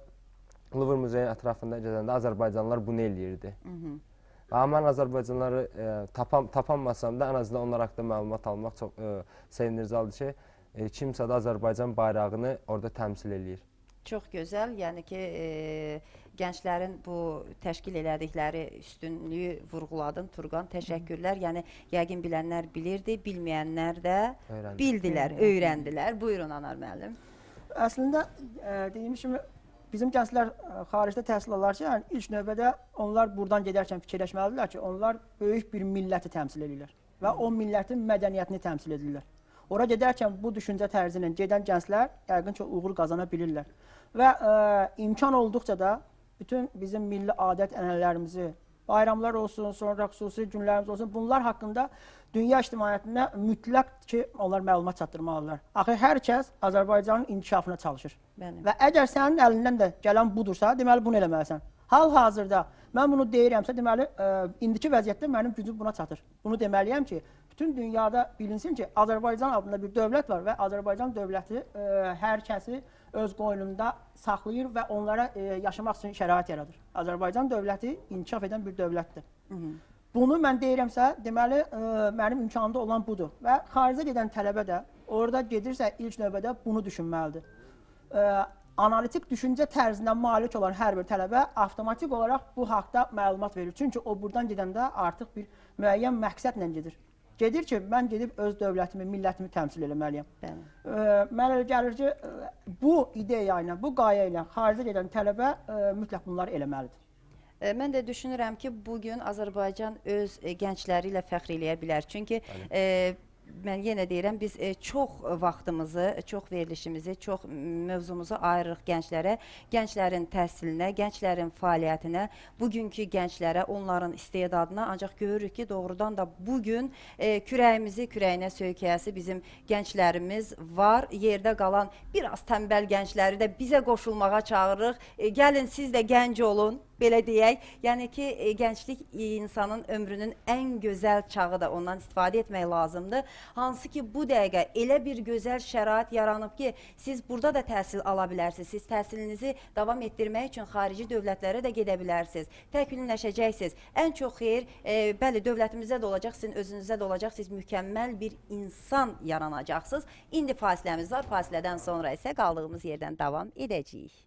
Louvre muzeyin ətrafında gedəndə Azərbaycanlılar bunu eləyirdi. Və mən Azərbaycanlıları tapanmasam da, ən azından onlar haqqında məlumat almaq çox sevindirici aldı ki, kimsə də Azərbaycan bayrağını orada təmsil eləyir. Çox gözəl, yəni ki, gənclərin bu təşkil elədikləri üstünlüyü vurğuladın, Turqan, təşəkkürlər. Yəni, yəqin bilənlər bilirdi, bilməyənlər də bildilər, öyrəndilər. Buyurun, Anar müəllim. Əslində, dediyim kimi, bizim gənclər xaricdə təhsil alarkən, ilk növbədə onlar buradan gedərkən fikirləşməlidirlər ki, onlar böyük bir milləti təmsil edirlər və o millətin mədəniyyətini təmsil edirlər. Ora gedərkən bu düşüncə tərzi ilə gedən gənclər yəqin ki, uğur qazana bilirlər. Və imkan olduqca da bütün bizim milli adət-ənənələrimizi, bayramlar olsun, sonra xüsusi günlərimiz olsun, bunlar haqqında dünya ictimaiyyətinə mütləq ki, onlar məlumat çatdırmalıdırlar. Axı, hər kəs Azərbaycanın inkişafına çalışır. Və əgər sənin əlindən də gələn budursa, deməli bunu eləməlisən. Hal-hazırda mən bunu deyirəmsə, deməli, indiki vəziyyətdə mənim gücüm buna çatır. Bunu deməliyəm ki, bütün dünyada bilinsin ki, Azərbaycan adında bir dövlət var və Azərbaycan dövləti hər kəsi öz qoynunda saxlayır və onlara yaşamaq üçün şərait yaradır. Azərbaycan dövləti inkişaf edən bir dövlətdir. Bunu mən deyirəmsə, deməli, mənim imkanımda olan budur. Və xaricə gedən tələbə də orada gedirsə ilk növbədə bunu düşünməlidir. Analitik düşüncə tərzindən malik olan hər bir tələbə avtomatik olaraq bu haqda məlumat verir. Çünki o buradan gedəndə artıq bir müəyyən məqsədlə gedir. Gedir ki, mən gedib öz dövlətimi, millətimi təmsil eləməliyəm. Mənə elə gəlir ki, bu ideya ilə, bu qayə ilə xaricə gedən tələbə mütləq bunları eləməlidir. Mən də düşünürəm ki, bugün Azərbaycan öz gəncləri ilə fəxr eləyə bilər. Çünki mən yenə deyirəm, biz çox vaxtımızı, çox verilişimizi, çox mövzumuzu ayırırıq gənclərə, gənclərin təhsilinə, gənclərin fəaliyyətinə, bugünkü gənclərə, onların istedadına. Ancaq görürük ki, doğrudan da bugün kürəyimizi kürəyinə söykəyəsi bizim gənclərimiz var. Yerdə qalan biraz tənbəl gəncləri də bizə qoşulmağa çağırırıq. Gəlin, siz də gənc olun. Belə deyək, yəni ki, gənclik insanın ömrünün ən gözəl çağıdır, ondan istifadə etmək lazımdır. Hansı ki, bu dəqiqə elə bir gözəl şərait yaranıb ki, siz burada da təhsil ala bilərsiniz, siz təhsilinizi davam etdirmək üçün xarici dövlətlərə də gedə bilərsiniz, təkmilləşəcəksiniz. Ən çox xeyir, bəli, dövlətimizdə də olacaq, sizin özünüzdə də olacaq, siz mükəmməl bir insan yaranacaqsınız. İndi fasiləmiz var, fasilədən sonra isə qaldığımız yerdən davam edəcəyik.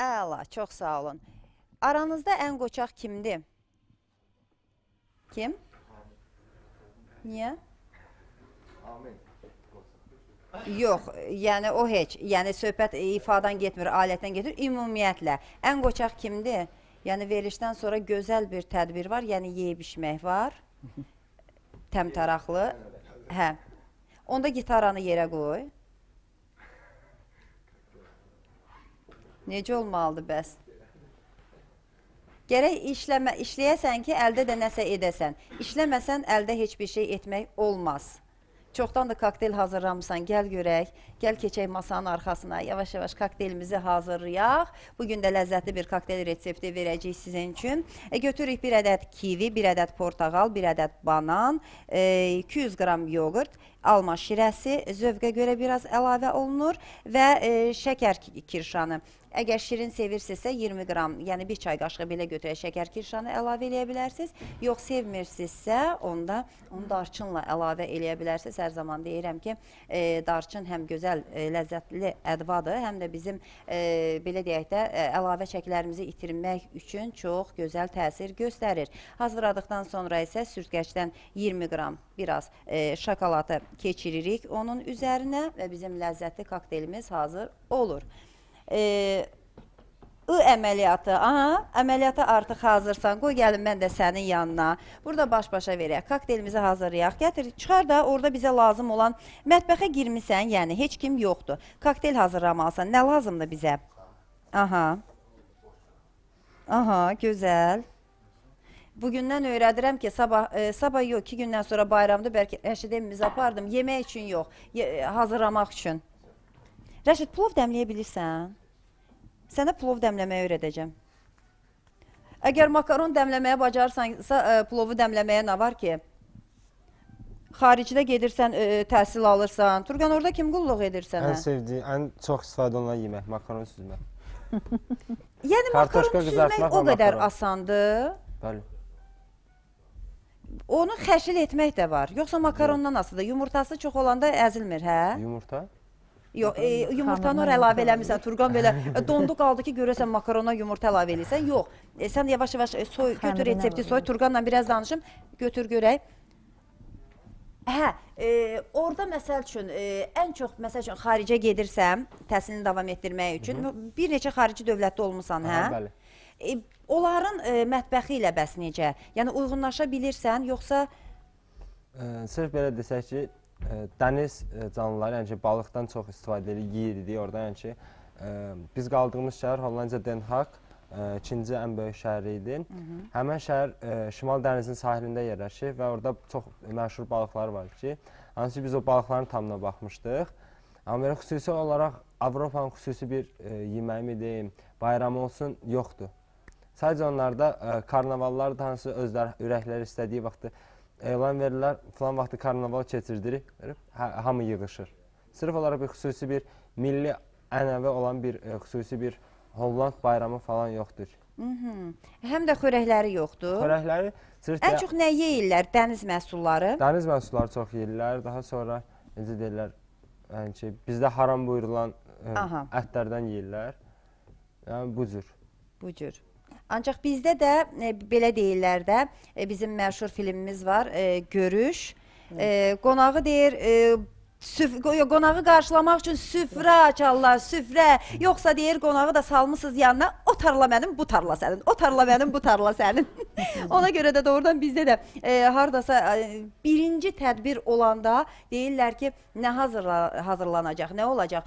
Əla, çox sağ olun. Aranızda ən qoçaq kimdir? Kim? Niyə? Yox, yəni o heç. Yəni söhbət ifadan getmir, alətdən getmir. Ümumiyyətlə, ən qoçaq kimdir? Yəni verilişdən sonra gözəl bir tədbir var, yəni yeyib içmək var. Təmtəraqlı. Hə. Onda gitaranı yerə qoy. Necə olmalıdır bəs? Gərək işləyəsən ki, əldə də nəsə edəsən. İşləməsən, əldə heç bir şey etmək olmaz. Çoxdan da kokteyl hazırlamısan, gəl görək, gəl keçək masanın arxasına, yavaş-yavaş kokteylimizi hazırlayaq. Bugün də ləzzətli bir kokteyl resepti verəcəyik sizin üçün. Götürük bir ədəd kivi, bir ədəd portağal, bir ədəd banan, 200 qram yoğurt, alma şirəsi, zövqə görə biraz əlavə olunur və şəkər kirşanı. Əgər şirin sevirsinizsə 20 qram, yəni bir çay qaşığı belə götürək şəkər kirşanı əlavə eləyə bilərsiniz. Yox, sevmirsinizsə onda onu darçınla əlavə eləyə bilərsiniz. Hər zaman deyirəm ki, darçın həm gözəl, ləzzətli ədvadır, həm də bizim belə deyək də əlavə çəkilərimizi itirmək üçün çox gözəl təsir göstərir. Hazırladıqdan sonra isə sürtgəçdən 20 qram biraz şokoladı keçiririk onun üzərinə və bizim ləzzətli kokteylimiz hazır olur. Əməliyyatı, əməliyyata artıq hazırsan, qoy gəlin mən də sənin yanına. Burada baş-başa verək, kokteylimizi hazırlayaq, gətir, çıxar da orada bizə lazım olan, mətbəxə girmisən, yəni heç kim yoxdur. Kokteyl hazırlamalısan, nə lazımdır bizə? Aha, gözəl. Bugündən öyrədirəm ki, sabah yox, 2 gündən sonra bayramda bəlkə Rəşidəmimizi apardım, yemək üçün yox, hazırlamaq üçün. Rəşid, plov dəmləyə bilirsən? Sənə plov dəmləməyə öyrədəcəm. Əgər makaron dəmləməyə bacarsansa, plovu dəmləməyə nə var ki? Xaricdə gedirsən, təhsil alırsan. Turqan, orada kim qulluq edir sənə? Ən sevdiyi, ən çox istifadə olunan yemək, makaron süzmək. Yəni makaron süzmək o qədər asandır. Bəli. Onu xəşil etmək də var. Yoxsa makarondan asıdır. Yumurtası çox olanda əzilmir, hə? Yumurta? Yox, yumurtanı əlavə eləmirsən, Turqan belə dondu qaldı ki, görəsən makarona yumurta əlavə eləyirsən. Yox, sən yavaş-yavaş soy, götür resepti soy, Turqanla biraz danışım, götür görək. Hə, orada məsəl üçün, ən çox məsəl üçün xaricə gedirsəm, təhsilini davam etdirmək üçün, bir neçə xarici dövlətdə olmusan, hə? Bəli. Onların mətbəxi ilə bəs necə? Yəni uyğunlaşa bilirsən, yoxsa? Sırf belə desək ki, dəniz canlıları, yəni ki, balıqdan çox istifadə yeyirdik orada, yəni ki, biz qaldığımız şəhər Hollandiya Den Haag, ikinci ən böyük şəhəri idi. Həmən şəhər Şimal dənizinin sahilində yerləşir və orada çox məşhur balıqlar var ki, hansı ki, biz o balıqların tamına baxmışdıq. Amma belə xüsusi olaraq Avropanın xüsusi bir yeməyi deyim, bayramı olsun, yoxdur. Sadəcə onlarda karnavallar da hansı özləri ürəkləri istədiyi vaxtı elan verirlər, filan vaxtı karnaval keçirdirik, hamı yığışır. Sırf olaraq bir xüsusi bir milli ənəvə olan bir xüsusi bir Holland bayramı falan yoxdur. Həm də xörəkləri yoxdur. Xörəkləri sırf... Ən çox nə yeyirlər? Dəniz məhsulları? Dəniz məhsulları çox yeyirlər. Daha sonra, necə deyirlər, yəni ki, bizdə haram buyurulan ətlərdən yeyirlər. Yəni, bu cür. Bu cür. Ancaq bizdə də belə deyirlər də, bizim məşhur filmimiz var, Görüş. Qonağı deyir, qonağı qarşılamaq üçün süfrə açarlar, süfrə. Yoxsa deyir, qonağı da salmışsınız yanına, o tarla mənim, bu tarla sənin, o tarla mənim, bu tarla sənin. Ona görə də doğrudan bizdə də haradasa birinci tədbir olanda deyirlər ki, nə hazırlanacaq, nə olacaq.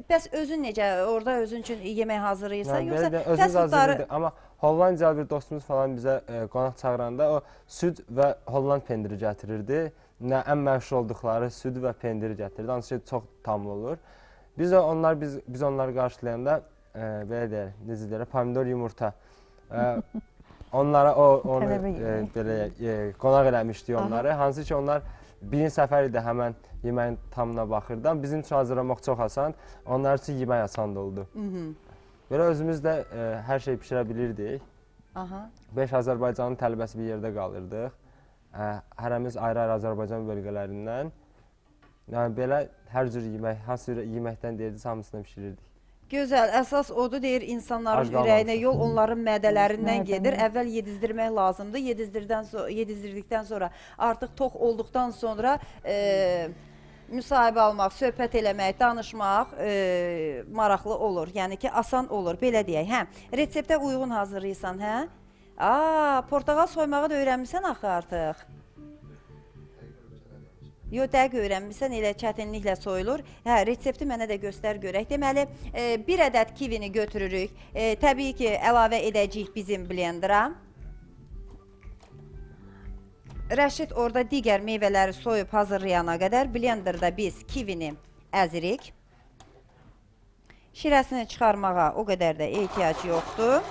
Bəs özün necə, orada özün üçün yemək hazırlayırsan, yoxsa fəsudları... Amma Hollandiyalı bir dostumuz falan bizə qonaq çağıranda o süd və Holland pendiri gətirirdi. Ən məşhur olduqları süd və pendiri gətirirdi. Hansı ki, çox tamlı olur. Biz onları qarşılayanda, belə deyək, necə deyək, pomidor yumurta. Onlara onu qonaq eləmişdik onları. Hansı ki, onlar birinci səfər idi həmən yeməyin tamına baxırdı. Bizim üçün hazırlamaq çox asan, onlar üçün yemək asan da oldu. Belə özümüz də hər şey pişirə bilirdik. 5 Azərbaycanın tələbəsi bir yerdə qalırdıq. Hərəmiz ayrı-ayrı Azərbaycan bölgələrindən. Yəni belə hər cür yemək, hansı yeməkdən deyirdik, hamısını pişirirdik. Gözəl, əsas odur deyir, insanların ürəyinə yol onların mədələrindən gedir. Əvvəl yedizdirmək lazımdır. Yedizdirdikdən sonra artıq tox olduqdan sonra müsahibə almaq, söhbət eləmək, danışmaq maraqlı olur. Yəni ki, asan olur, belə deyək. Hə, reseptə uyğun hazırlayırsan, hə? Portağal soymağı da öyrənmirsən axı artıq. Yox, dəqiq öyrənmirsən, elə çətinliklə soyulur. Hə, resepti mənə də göstər görək. Deməli, bir ədəd kivini götürürük. Təbii ki, əlavə edəcəyik bizim blendera. Rəşid orada digər meyvələri soyub hazırlayana qədər blenderda biz kivini əzirik. Şirəsini çıxarmağa o qədər də ehtiyac yoxdur.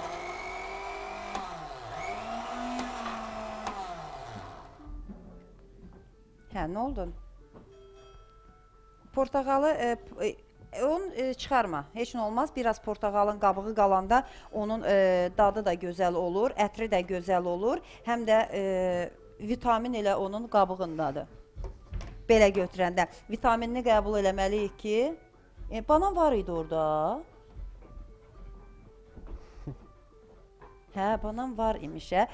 Hə, nə oldu? Portağalı, onu çıxarma, heç nə olmaz. Biraz portağalın qabığı qalanda onun dadı da gözəl olur, ətri də gözəl olur. Həm də vitamin elə onun qabığındadır. Belə götürəndə. Vitaminini qəbul eləməliyik ki, banan var idi orada. Hə, banan var imiş, hə.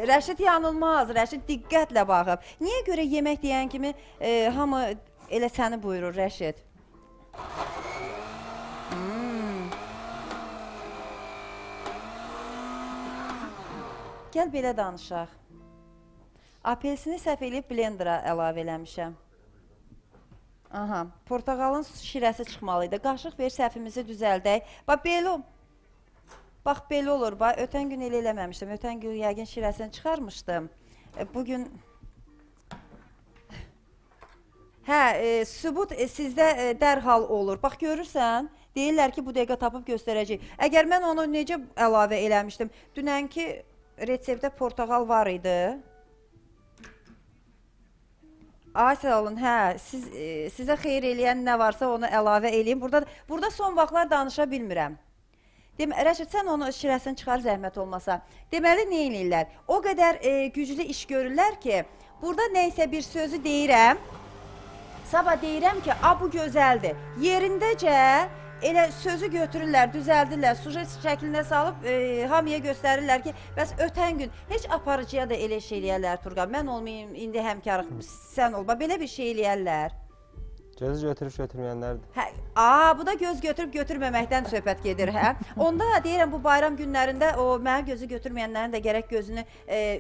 Rəşid yanılmaz, Rəşid diqqətlə baxıb. Niyə görə yemək deyən kimi hamı elə səni buyurur, Rəşid? Gəl belə danışaq. Apelsini səhv eləyib blendera əlavə eləmişəm. Aha, portağalın şirəsi çıxmalıydı. Qaşıq ver, səhvimizi düzəldək. Bax, belə o. Bax, belə olur, ötən gün elə eləməmişdim, ötən gün yəqin şirəsini çıxarmışdım. Bugün... Hə, sübut sizdə dərhal olur. Bax, görürsən, deyirlər ki, bu dəqiqə tapıb göstərəcək. Əgər mən onu necə əlavə eləmişdim? Dünənki reseptdə portağal var idi. Ay, sağ olun, hə, sizə xeyir eləyən nə varsa onu əlavə eləyim. Burada son vaxtlar danışa bilmirəm. Rəşid, sən onu şirəsini çıxar zəhmət olmasa. Deməli, nə eləyirlər? O qədər güclü iş görürlər ki, burada nəysə bir sözü deyirəm, sabah deyirəm ki, bu gözəldir. Yerindəcə elə sözü götürürlər, düzəldirlər, sujet şəklində salıb hamıya göstərirlər ki, bəs ötən gün heç aparıcıya da elə şey eləyərlər, Turqan. Mən olmayayım, indi həmkarıq, sən olma. Belə bir şey eləyərlər. Göz götürüb götürməyənlərdir. Hə, bu da göz götürüb götürməməkdən söhbət gedir, hə? Onda da deyirəm, bu bayram günlərində o mənim gözü götürməyənlərin də gərək gözünü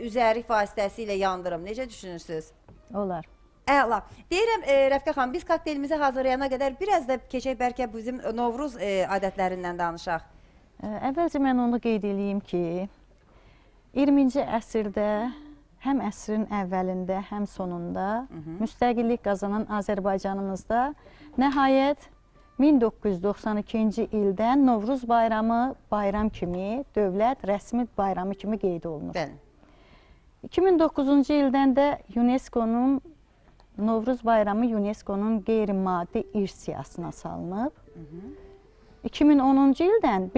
üzərik vasitəsilə yandırım. Necə düşünürsünüz? Olar. Əla. Deyirəm, Rəfiqə xanım, biz kokteylimizi hazırlayana qədər biraz da keçək bəlkə bizim Novruz adətlərindən danışaq. Əvvəlcə mən onu qeyd edeyim ki, 20-ci əsrdə həm əsrin əvvəlində, həm sonunda müstəqillik qazanan Azərbaycanımızda nəhayət 1992-ci ildən Novruz bayramı bayram kimi, dövlət rəsmi bayramı kimi qeyd olunur. 2009-cu ildən də UNESCO-nun Novruz bayramı UNESCO-nun qeyri-maddi irs siyahısına salınıb. 2010-cu ildən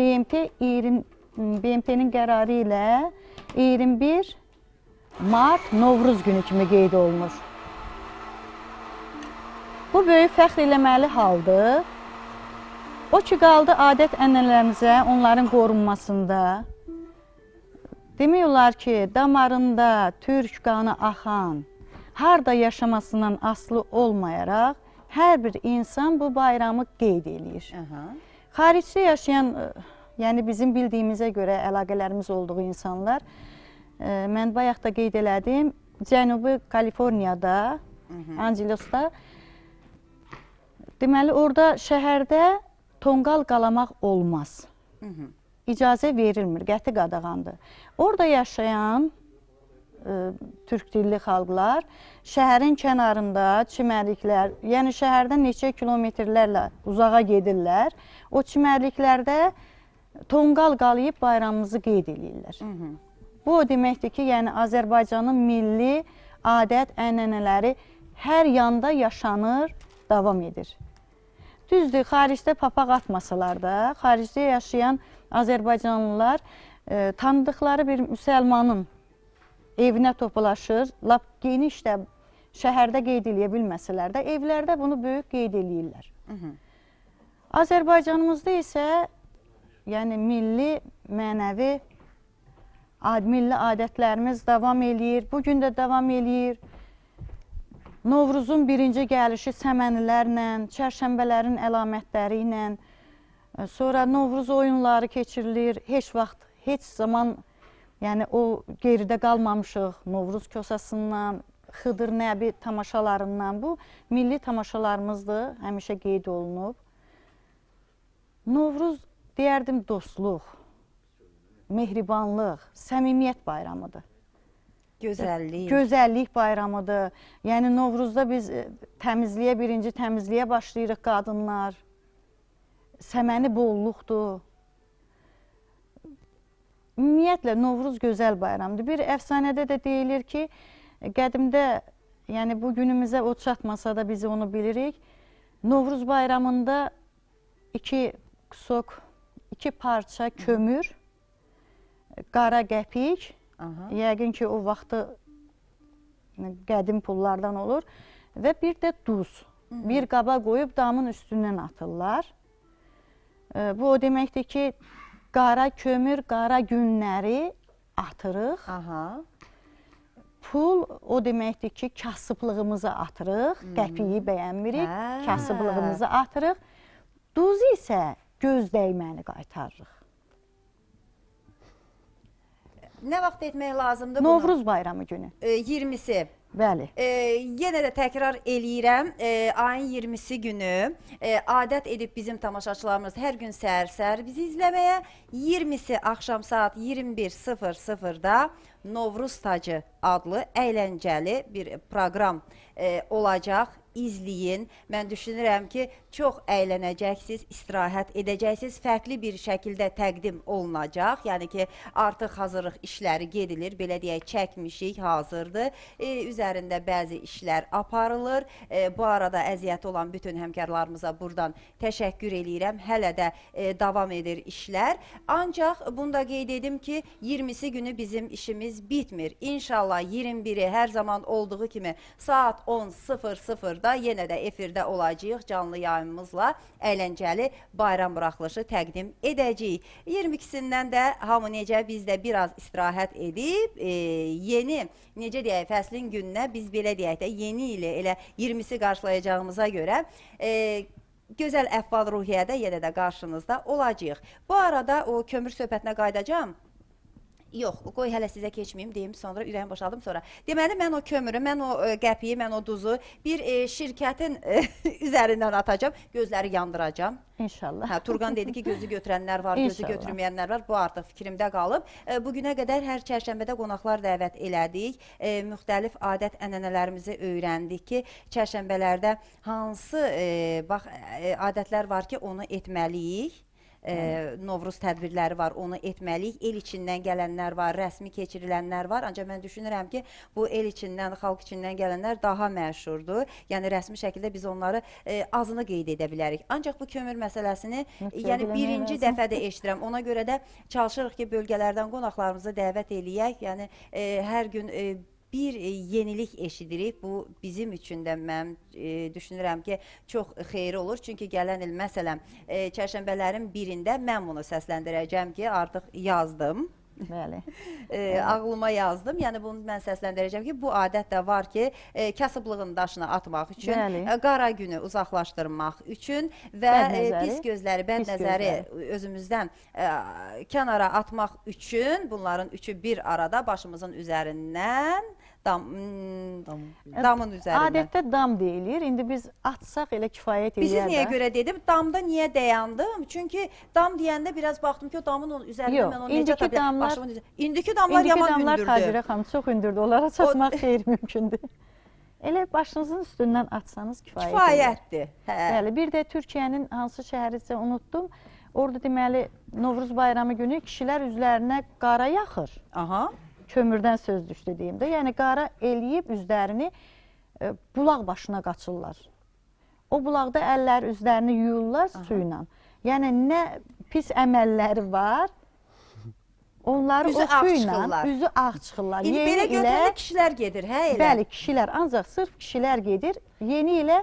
BMT-nin qərarı ilə 21 Mart Novruz günü kimi qeyd olunur. Bu böyük fəxr eləməli haldır. O ki, qaldı adət-ənənələrimizə, onların qorunmasında. Demək olar ki, damarında türk qanı axan, harda yaşamasından asılı olmayaraq, hər bir insan bu bayramı qeyd eləyir. Xaricdə yaşayan, yəni bizim bildiyimizə görə əlaqələrimiz olduğu insanlar, mən bayaq da qeyd elədim, Cənubi Kaliforniyada, Angelosda, deməli, orada şəhərdə tonqal qalamaq olmaz. İcazə verilmir, qəti qadağandır. Orada yaşayan türk dilli xalqlar şəhərin kənarında çimərliklər, yəni şəhərdən neçə kilometrlərlə uzağa gedirlər. O çimərliklərdə tonqal qalayıb bayramımızı qeyd edirlər. Bu o deməkdir ki, yəni Azərbaycanın milli adət-ənənələri hər yanda yaşanır, davam edir. Düzdür, xaricdə papaq atmasalar da, xaricdə yaşayan Azərbaycanlılar tanıdıqları bir müsəlmanın evinə toplaşır, lap geniş də şəhərdə qeyd eləyə bilməsələr də, evlərdə bunu böyük qeyd eləyirlər. Azərbaycanımızda isə yəni milli, mənəvi, milli adətlərimiz davam eləyir, bugün də davam eləyir. Novruzun birinci gəlişi səmənilərlə, çərşənbələrin əlamətləri ilə, sonra Novruz oyunları keçirilir. Heç vaxt, heç zaman yəni o geridə qalmamışıq Novruz Kosasından, Xıdır Nəbi tamaşalarından. Bu milli tamaşalarımızdır, həmişə qeyd olunub. Novruz deyərdim dostluq, mehribanlıq, səmimiyyət bayramıdır. Gözəllik. Gözəllik bayramıdır. Yəni Novruzda biz təmizliyə, birinci təmizliyə başlayırıq qadınlar. Səməni bolluqdur. Ümumiyyətlə Novruz gözəl bayramdır. Bir əfsanədə də deyilir ki, qədimdə, yəni bu günümüzə o çatmasa da biz onu bilirik. Novruz bayramında iki parça kömür, qara qəpik, yəqin ki o vaxtı qədim pullardan olur və bir də duz. Bir qaba qoyub damın üstündən atırlar. Bu o deməkdir ki, qara kömür, qara günləri atırıq. Pul o deməkdir ki, kasıblığımızı atırıq, qəpiyi bəyənmirik, kasıblığımızı atırıq. Duz isə göz dəyməni qaytarırıq. Nə vaxt etmək lazımdır bunu? Novruz bayramı günü. 20-si. Bəli. Yenə də təkrar eləyirəm, ayın 20-si günü adət edib bizim tamaşaçılarımız hər gün səhər-səhər bizi izləməyə, 20-si axşam saat 21:00-da Novruz Tacı adlı əyləncəli bir proqram olacaq. İzləyin. Mən düşünürəm ki, çox əylənəcəksiniz, istirahət edəcəksiniz, fərqli bir şəkildə təqdim olunacaq. Yəni ki, artıq hazırlıq işləri gedilir, belə deyək, çəkmişik, hazırdır. Üzərində bəzi işlər aparılır. Bu arada əziyyəti olan bütün həmkarlarımıza buradan təşəkkür eləyirəm. Hələ də davam edir işlər. Ancaq bunu da qeyd edim ki, 20-si günü bizim işimiz bitmir. İnşallah 21-i hər zaman olduğu kimi saat 10:00-da yenə də efirdə olacağıq canlı yayımımızla əyləncəli bayram buraxılışı təqdim edəcəyik. 22-sindən də hamı necə biz də biraz istirahət edib yeni, necə deyək, fəslin gününə biz belə deyək də yeni ili elə 20-si qarşılayacağımıza görə gözəl əhval-ruhiyyədə yenə də qarşınızda olacağıq. Bu arada o kömür söhbətinə qayıdacağım. Yox, qoy hələ sizə keçməyim, deyim, sonra ürəyim boşaldım sonra. Deməli, mən o kömürü, mən o qəpiyi, mən o duzu bir şirkətin üzərindən atacağım, gözləri yandıracağım. İnşallah. Turqan dedi ki, gözü götürənlər var, gözü götürməyənlər var. Bu artıq fikrimdə qalıb. Bugünə qədər hər çərşənbədə qonaqlar dəvət elədik. Müxtəlif adət ənənələrimizi öyrəndik ki, çərşənbələrdə hansı adətlər var ki, onu etməliyik. Novruz tədbirləri var, onu etməliyik. El içindən gələnlər var, rəsmi keçirilənlər var. Ancaq mən düşünürəm ki, bu el içindən, xalq içindən gələnlər daha məşhurdur. Yəni, rəsmi şəkildə biz onları azını qeyd edə bilərik. Ancaq bu kömür məsələsini birinci dəfədə eşidirəm. Ona görə də çalışırıq ki, bölgələrdən qonaqlarımızı dəvət eləyək. Yəni, hər gün bir yenilik eşidirik. Bu bizim üçün də mən düşünürəm ki, çox xeyri olur. Çünki gələn il, məsələn, çərşənbələrin birində mən bunu səsləndirəcəm ki, artıq yazdım. Bəli. Ağlıma yazdım. Yəni, bunu mən səsləndirəcəm ki, bu adət də var ki, kasıblığın daşını atmaq üçün, qara günü uzaqlaşdırmaq üçün və pis gözləri, bəd nəzəri özümüzdən kənara atmaq üçün bunların üçü bir arada başımızın üzərindən damın üzərindən. Adətdə dam deyilir. İndi biz atsaq elə kifayət eləyər də. Bizi niyə görə dedim? Damda niyə dayandım? Çünki dam deyəndə biraz baxdım ki, o damın üzərindən mən onu necə tapayım? İndiki damlar yaman hündürdür. İndiki damlar Tacirə xanım çox hündürdür. Onlara çatmaq xeyir mümkündür. Elə başınızın üstündən atsanız kifayətdir. Bəli, bir də Türkiyənin hansı şəhərisə unutdum. Orada deməli Novruz bayramı günü kişilər üzlərinə qara yaxır. Kömürdən söz düşdü deyim də. Yəni, qara eləyib üzlərini bulaq başına qaçırlar. O bulaqda əllər üzlərini yuyurlar su ilə. Yəni, nə pis əməlləri var, onları o su ilə üzü ağ çıxırlar. İndi belə götürəndə kişilər gedir, hə elə? Bəli, kişilər, ancaq sırf kişilər gedir, yeni ilə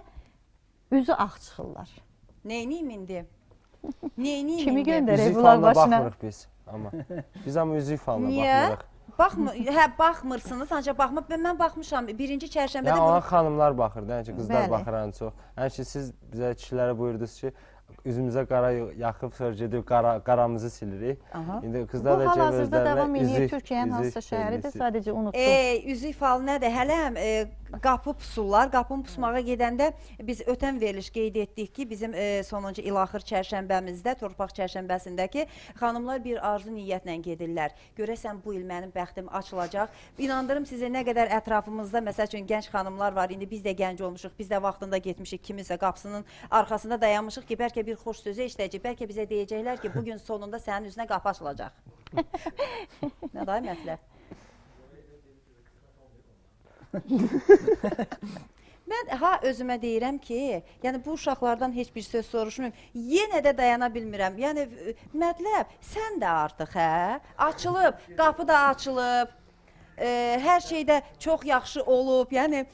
üzü ağ çıxırlar. Neyniyim indi? Neyniyim indi? Kimi göndərək bulaq başına? Baxmırıq biz, amma. Biz amma üzük falına baxmırıq. baxmırsınız, ancaq mən baxmışam. Birinci çərşənbədə Yəni ona xanımlar baxır, yəni ki, qızlar Bəli. baxır ən çox. Yəni ki, siz bizə kişilərə buyurdunuz ki, üzümüzə qara yaxıb sonra gedib qaramızı silirik. İndi Bu qızlar da gəlib hal-hazırda davam edir. üzük- Türkiyənin hansısa üzük şəhəridir, belgisi. sadəcə unutdum. Üzük falı nədir? Hələm qapı pusurlar. Qapını pusmağa gedəndə biz ötən veriliş qeyd etdik ki, bizim sonuncu ilaxır çərşənbəmizdə, Torpaq çərşənbəsindəki xanımlar bir arzu niyyətlə gedirlər. Görəsən bu il mənim bəxtim açılacaq. İnandırım sizə nə qədər ətrafımızda, məsəl üçün gənc xanımlar var. İndi biz də gənc olmuşuq, biz də vaxtında getmişik kimisə qapısının arxasında dayanmışıq ki, bəlkə bir xoş sözü eşidəcək, bəlkə bizə deyəcəklər ki, bugün sonunda sənin üzünə qapı açılacaq. Nə day mətləb? Mən özümə deyirəm ki, yəni bu uşaqlardan heç bir söz soruşmuyorum. Yenə də dayana bilmirəm. Yəni mətləb, sən də artıq açılıb, qapı da açılıb. Hər şeydə çox yaxşı olub. Yəni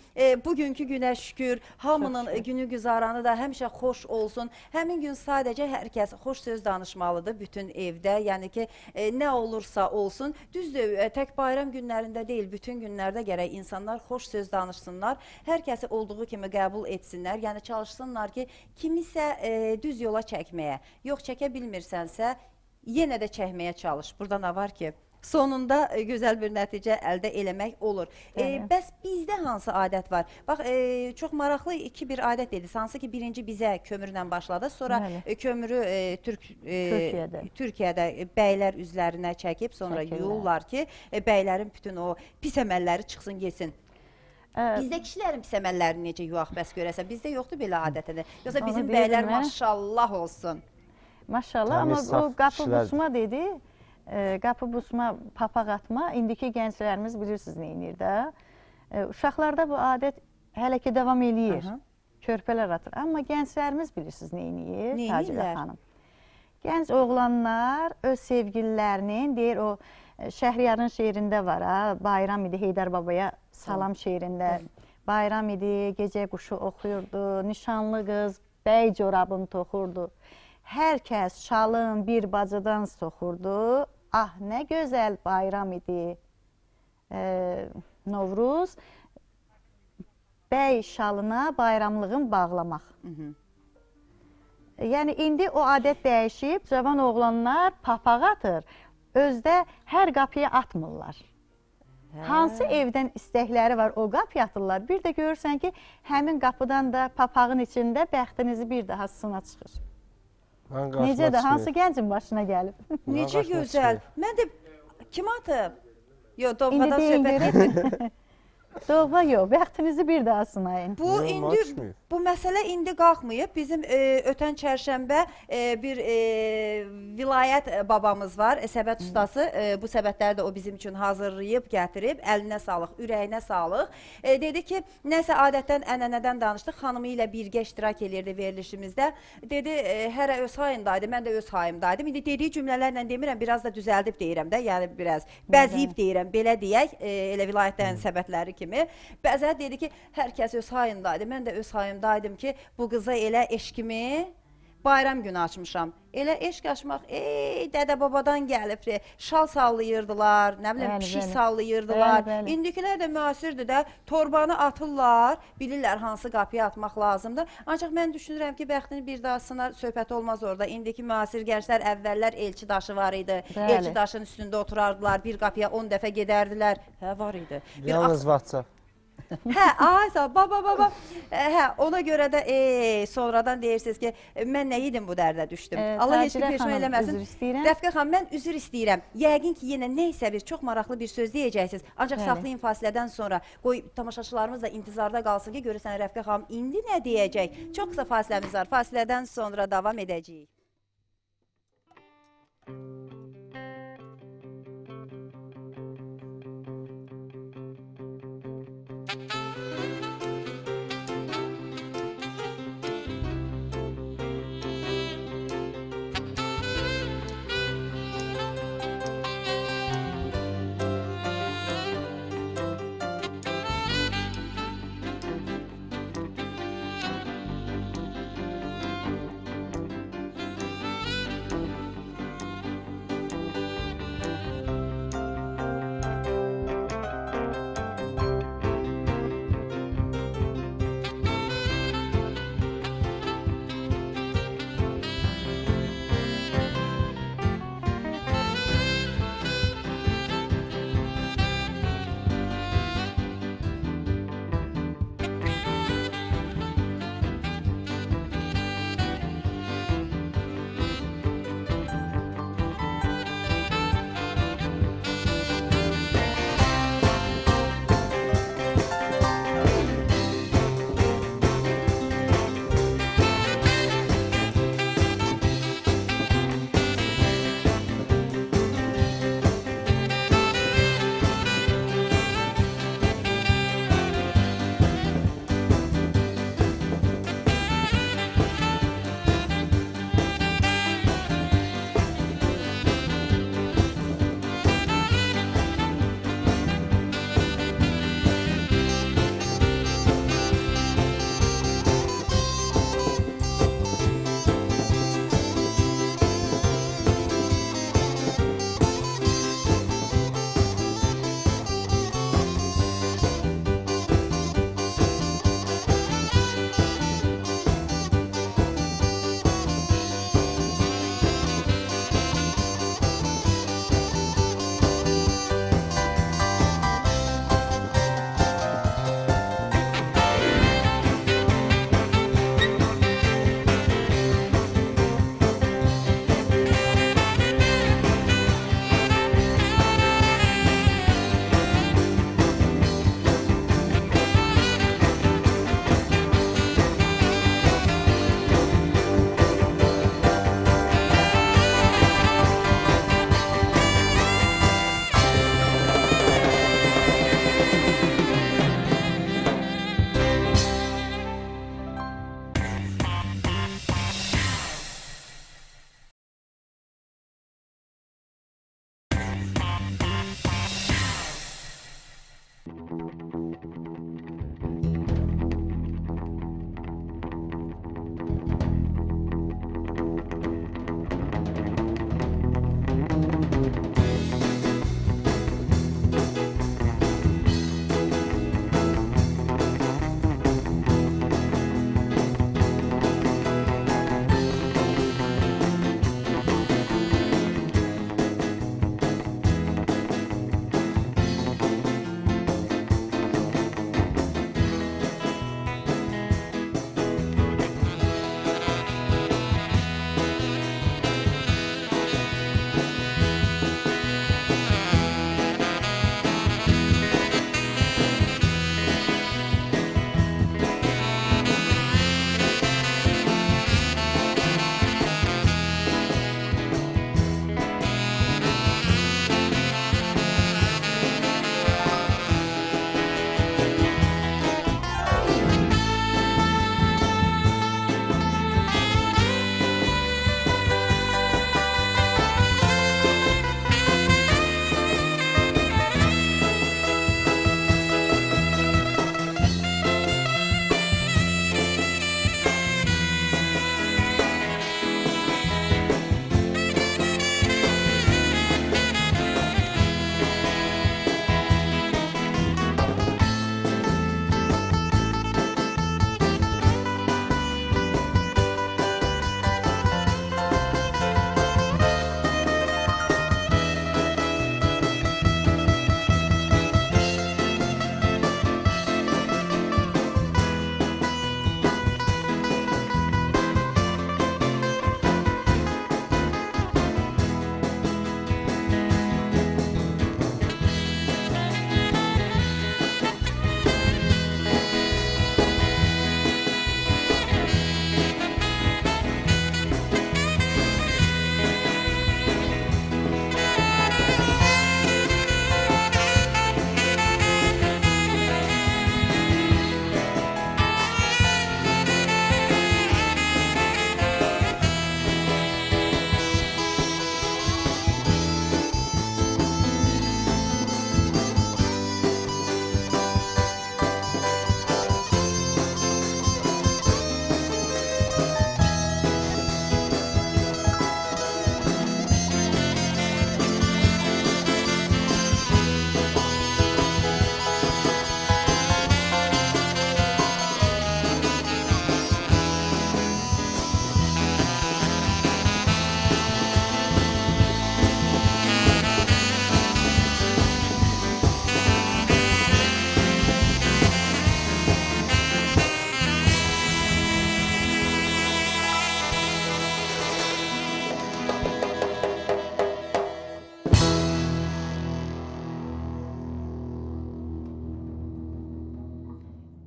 bugünkü günə şükür, hamının günü güzaranı da həmişə xoş olsun. Həmin gün sadəcə hər kəs xoş söz danışmalıdır bütün evdə. Yəni ki, nə olursa olsun. Düzdür, tək bayram günlərində deyil, bütün günlərdə gərək insanlar xoş söz danışsınlar. Hər kəsi olduğu kimi qəbul etsinlər. Yəni çalışsınlar ki, kimisə düz yola çəkməyə. Yox, çəkə bilmirsənsə, yenə də çəkməyə çalış. Burada nə var ki? Sonunda gözəl bir nəticə əldə eləmək olur. Bəs bizdə hansı adət var? Bax, çox maraqlı bir adət dedi. Hansı ki, birinci bizə kömürlə başladı, sonra kömürü Türkiyədə bəylər üzlərinə çəkib, sonra yuyurlar ki, bəylərin bütün o pis əməlləri çıxsın, yesin. Bizdə kişilərin pis əməllərini necə yuyaq bəs görəsən? Bizdə yoxdur belə adətədə. Yoxsa bizim bəylər maşallah olsun. Maşallah, amma bu qapı busma dedi. Qapı busma, papaq atma, indiki gənclərimiz bilirsiniz nə edir də. Uşaqlarda bu adət hələ ki davam eləyir, körpələr atır. Amma gənclərimiz bilirsiniz nə edir, Tacirə xanım. Gənc oğlanlar öz sevgililərinin, deyir o Şəhriyarın şeirində var, bayram idi Heydər Babaya salam şeirində. Bayram idi, gecə quşu oxuyurdu, nişanlı qız bəy corabını toxurdu. Hər kəs şalın bir bacıdan soxurdu. Ah, nə gözəl bayram idi. Novruz, bəy şalına bayramlığın bağlamaq. Yəni, indi o adət dəyişib, cavan oğlanlar papaq atır, özdə hər qapıya atmırlar. Hansı evdən istəkləri var, o qapıya atırlar. Bir də görürsən ki, həmin qapıdan da papağın içində bəxtinizi bir daha sına çıxır. Necə də, hansı gəncin başına gəlib? Necə gözəl. Mən də kim atıb? Yox, doğmadan söhbət etdim. Doğma yox, bəxtinizi bir daha sınayın. Bu məsələ indi qalxmayıb. Bizim ötən çərşənbə bir vilayət babamız var, səbət ustası. Bu səbətləri də o bizim üçün hazırlayıb, gətirib, əlinə sağlıq, ürəyinə sağlıq. Dedi ki, nəsə adətdən, ənənədən danışdıq, xanımı ilə birgə iştirak edirdi verilişimizdə. Dedi, hərə öz hayındaydı, mən də öz hayımdaydım. İndi dediyi cümlələrlə demirəm, biraz da düzəldib deyirəm də, yəni biraz bəziyib deyirəm, belə deyək, elə vilayətlərin səbətləri kimi. Bəzən dedi ki, hər kəs öz hayındaydı, mən də öz hayımdaydım ki, bu qıza elə eşkimi bayram günü açmışam. Elə eşk açmaq, dədə-babadan gəlib, şal sallayırdılar, nə bilim, pişik sallayırdılar. İndikilər də müasirdir də, torbanı atırlar, bilirlər hansı qapıya atmaq lazımdır. Ancaq mən düşünürəm ki, bəxtini bir daha sınar, söhbət olmaz orada. İndiki müasir gənclər, əvvəllər elçi daşı var idi, elçi daşın üstündə oturardılar, bir qapıya 10 dəfə gedərdilər. Hə, var idi. Yalnız WhatsApp. Hə, baba. Hə, ona görə də sonradan deyirsiniz ki, mən nə idim bu dərdə düşdüm. Allah heç bir peşman eləməsin. Rəfiqə xanım, mən üzr istəyirəm. Yəqin ki, yenə neysə bir, çox maraqlı bir söz deyəcəksiniz. Ancaq saxlayın fasilədən sonra, qoy tamaşaçılarımız da intizarda qalsın ki, görürsən Rəfiqə xanım indi nə deyəcək? Çox qısa fasiləmiz var. Fasilədən sonra davam edəcəyik.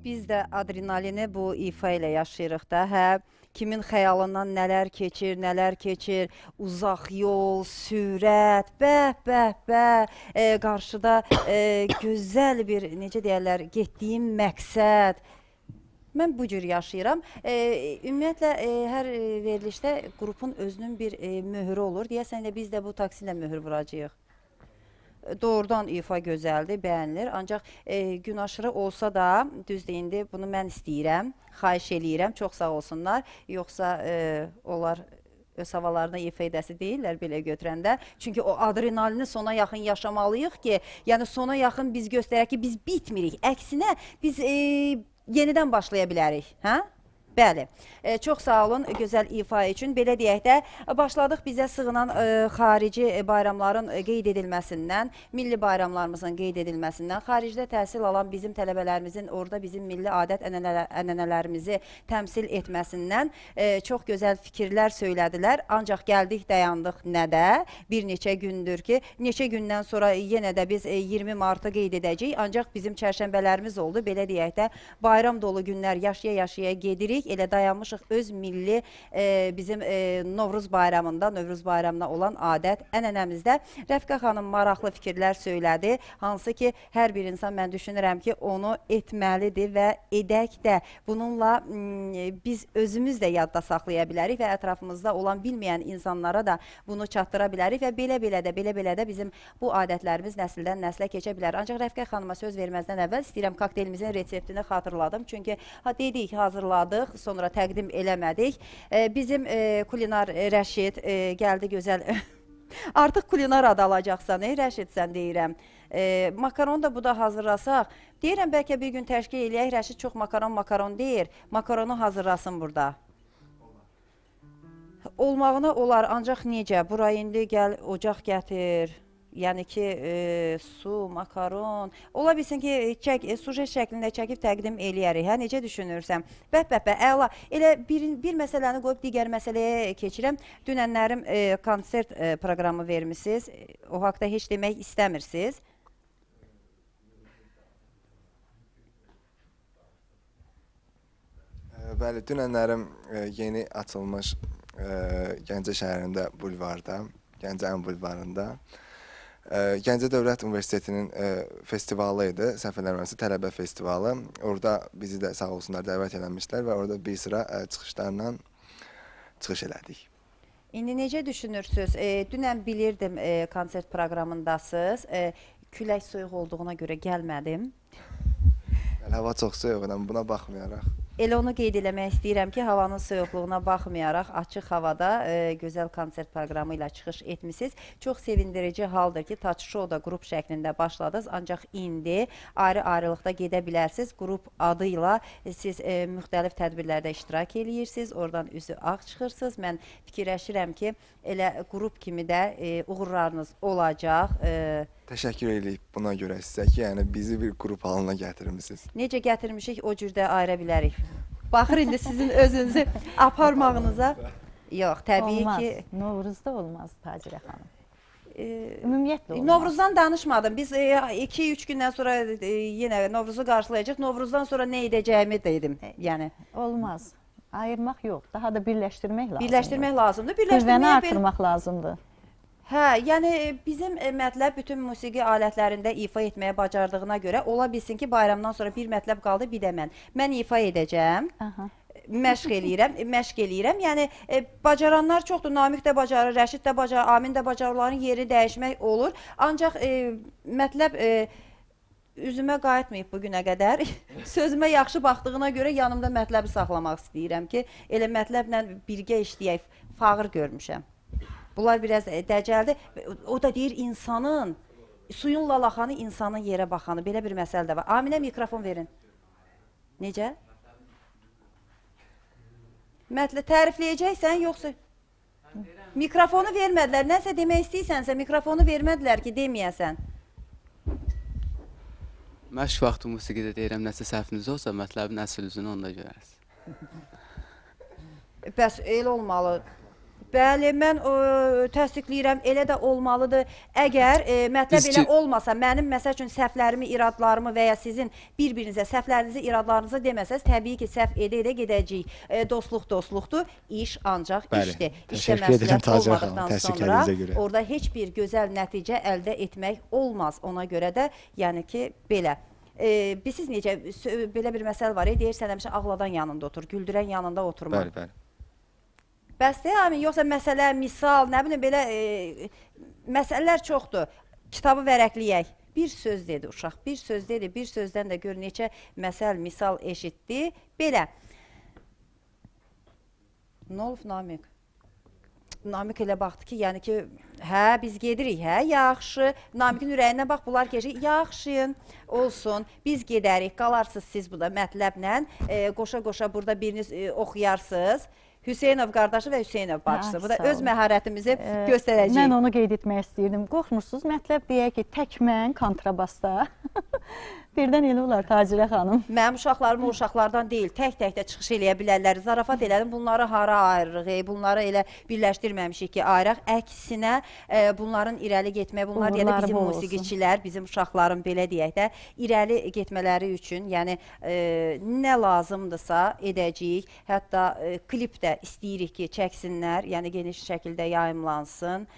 biz də adrenalini bu ifa ilə yaşayırıq da, hə? Kimin xəyalından nələr keçir, uzaq yol, sürət, qarşıda gözəl bir, necə deyərlər, getdiyim məqsəd. Mən bu cür yaşayıram. Ümumiyyətlə, hər verilişdə qrupun özünün bir möhürü olur. Deyəsən də biz də bu taksi ilə möhür vuracağıq. Doğrudan ifa gözəldir, bəyənilir. Ancaq gün aşırı olsa da, düzdür, indi bunu mən istəyirəm, xahiş eləyirəm, çox sağ olsunlar. Yoxsa onlar öz havalarına ifa edəsi deyirlər belə götürəndə. Çünki o adrenalini sona yaxın yaşamalıyıq ki, yəni sona yaxın biz göstərək ki, biz bitmirik. Əksinə, biz yenidən başlaya bilərik, hə? Bəli, çox sağ olun gözəl ifa üçün. Belə deyək də, başladıq bizə sığınan xarici bayramların qeyd edilməsindən, milli bayramlarımızın qeyd edilməsindən, xaricdə təhsil alan bizim tələbələrimizin orada bizim milli adət ənənələrimizi təmsil etməsindən çox gözəl fikirlər söylədilər. Ancaq gəldik, dayandıq nədə? Bir neçə gündür ki, neçə gündən sonra yenə də biz 20 Martı qeyd edəcəyik. Ancaq bizim çərşənbələrimiz oldu. Belə deyək də, bayram dolu günlər yaşaya-yaşaya gedirik. Elə dayanmışıq öz milli bizim Novruz bayramına olan adət ənənəmizdə. Rəfiqə xanım maraqlı fikirlər söylədi. Hansı ki, hər bir insan mən düşünürəm ki, onu etməlidir və edək də. Bununla biz özümüz də yadda saxlaya bilərik və ətrafımızda olan bilməyən insanlara da bunu çatdıra bilərik və belə-belə də bizim bu adətlərimiz nəsildən nəslə keçə bilər. Ancaq Rəfiqə xanıma söz verməzdən əvvəl istəyirəm kokteylimizin reseptini xatırladım. Çünki dedik, hazırladıq, sonra təqdim eləmədik. Bizim kulinar Rəşid gəldi gözəl. Artıq kulinar adı alacaqsan, Rəşid sən deyirəm. Makaronu da bu da hazırlasaq. Deyirəm, bəlkə bir gün təşkil eləyək, Rəşid çox makaron deyir. Makaronu hazırlasın burada. Olmağına olar, ancaq necə? Buraya indi gəl, ocaq gətir. Yəni ki, su, makaron, ola bilsin ki, sujet şəklində çəkib təqdim eləyərik, hə, necə düşünürsən? Əla, elə bir məsələni qoyub digər məsələyə keçirəm. Dünənlərim konsert proqramı vermişsiniz, o haqda heç demək istəmirsiniz. Bəli, dünənlərim yeni açılmış Gəncə şəhərində bulvarda, Gəncənin bulvarında Gəncə Dövlət Universitetinin festivalı idi, səhv eləmirəmsə tələbə festivalı. Orada bizi də sağ olsunlar dəvət eləmişlər və orada bir sıra çıxışlarla çıxış elədik. İndi necə düşünürsünüz? Dünən bilirdim konsert proqramındasınız. Külək soyuq olduğuna görə gəlmədim. Hava çox soyuqdur, buna baxmayaraq. Elə onu qeyd eləmək istəyirəm ki, havanın soyuqluğuna baxmayaraq açıq havada gözəl konsert proqramı ilə çıxış etmişsiniz. Çox sevindirici haldır ki, Touch Show-da qrup şəklində başladınız, ancaq indi ayrı-ayrılıqda gedə bilərsiniz. Qrup adı ilə siz müxtəlif tədbirlərdə iştirak eləyirsiniz, oradan üzü ağ çıxırsınız. Mən fikirləşirəm ki, elə qrup kimi də uğurlarınız olacaq. Təşəkkür edib buna görə sizə ki, yəni bizi bir qrup halına gətirmişsiniz. Necə gətirmişik, o cürdə ayıra bilərik. Baxır indi sizin özünüzü aparmağınıza. Yox, təbii ki... Novruzda olmaz Tacirə xanım. Ümumiyyətlə olmaz. Novruzdan danışmadım. Biz 2-3 gündən sonra yenə Novruzu qarşılayacaq. Novruzdan sonra nə edəcəyimi dedim. Yəni olmaz. Ayırmaq yox, daha da birləşdirmək lazımdır. Birləşdirmək lazımdır. Qüvvəni artırmaq lazımdır. Hə, yəni bizim mətləb bütün musiqi alətlərində ifa etməyə bacardığına görə ola bilsin ki, bayramdan sonra bir mətləb qaldı, bir də mən. Mən ifa edəcəm, məşq eləyirəm. Yəni, bacaranlar çoxdur, Namiq də bacarır, Rəşid də bacarır, Amin də bacarır, onların yeri dəyişmək olur. Ancaq mətləb üzümə qayıtmayıb bugünə qədər. Sözümə yaxşı baxdığına görə yanımda mətləbi saxlamaq istəyirəm ki, elə mətləblə birgə işləyək, fağır görmüşəm. Bunlar biraz dəcəldir. O da deyir, insanın, suyun lalaxanı, insanın yerə baxanı. Belə bir məsələ də var. Aminə mikrofon verin. Necə? Tərifləyəcəksən, yoxsa? Mikrofonu vermədilər. Nəsə demək istəyirsənsə, mikrofonu vermədilər ki, deməyəsən. Məşq vaxtı musiqidə deyirəm, nəsə səhviniz olsa, mətləbin əsl üzünü onda görərsiniz. Bəs, elə olmalı. Bəli, mən təsdiqləyirəm, elə də olmalıdır. Əgər mətləb elə olmasa, mənim məsəl üçün səhvlərimi, iradlarımı və ya sizin bir-birinizə səhvlərinizi, iradlarınızı deməsəz, təbii ki, səhv edə-edə gedəcəyik. Dostluq dostluqdur, iş ancaq işdir. İşdə məsuliyyət olmadıqdan sonra orada heç bir gözəl nəticə əldə etmək olmaz. Ona görə də, yəni ki, belə. Siz necə, belə bir məsəl var, deyirsən həmişə ağladan yanında otur, güldürən yanında oturma. Bəli, bəli. Bəs deyəmin, yoxsa məsələ, misal, nə bilim, belə məsələlər çoxdur. Kitabı vərəqləyək. Bir söz dedi uşaq, bir söz dedi, bir sözdən də gör neçə məsəl, misal eşitdi. Belə. Nə olub Namiq? Namiq elə baxdı ki, yəni ki, hə, biz gedirik, hə, yaxşı. Namiqin ürəyinə bax, bunlar keçir, yaxşıyın, olsun, biz gedərik, qalarsınız siz bu da mətləblə, qoşa-qoşa burada biriniz oxuyarsınız. Hüseynov qardaşı və Hüseynov bacısı. Bu da öz məharətimizi göstərəcəyik. Mən onu qeyd etmək istəyirdim. Qorxmursunuz, mətləb deyək ki, tək mən kontrabasda. Birdən elə olar Tacirə xanım. Mənim uşaqlarım o uşaqlardan deyil, tək-tək də çıxış eləyə bilərlər. Zarafat elədim, bunları hara ayırırıq, bunları elə birləşdirməmişik ki, ayıraq. Əksinə, bunların irəli getmək, bunlar deyədə bizim musiqiçilər, bizim uşaqların belə deyək də, irəli getmələri üçün, yəni nə lazımdırsa edəcəyik. Hətta klip də istəyirik ki, çəksinlər, yəni geniş şəkildə yayımlansın.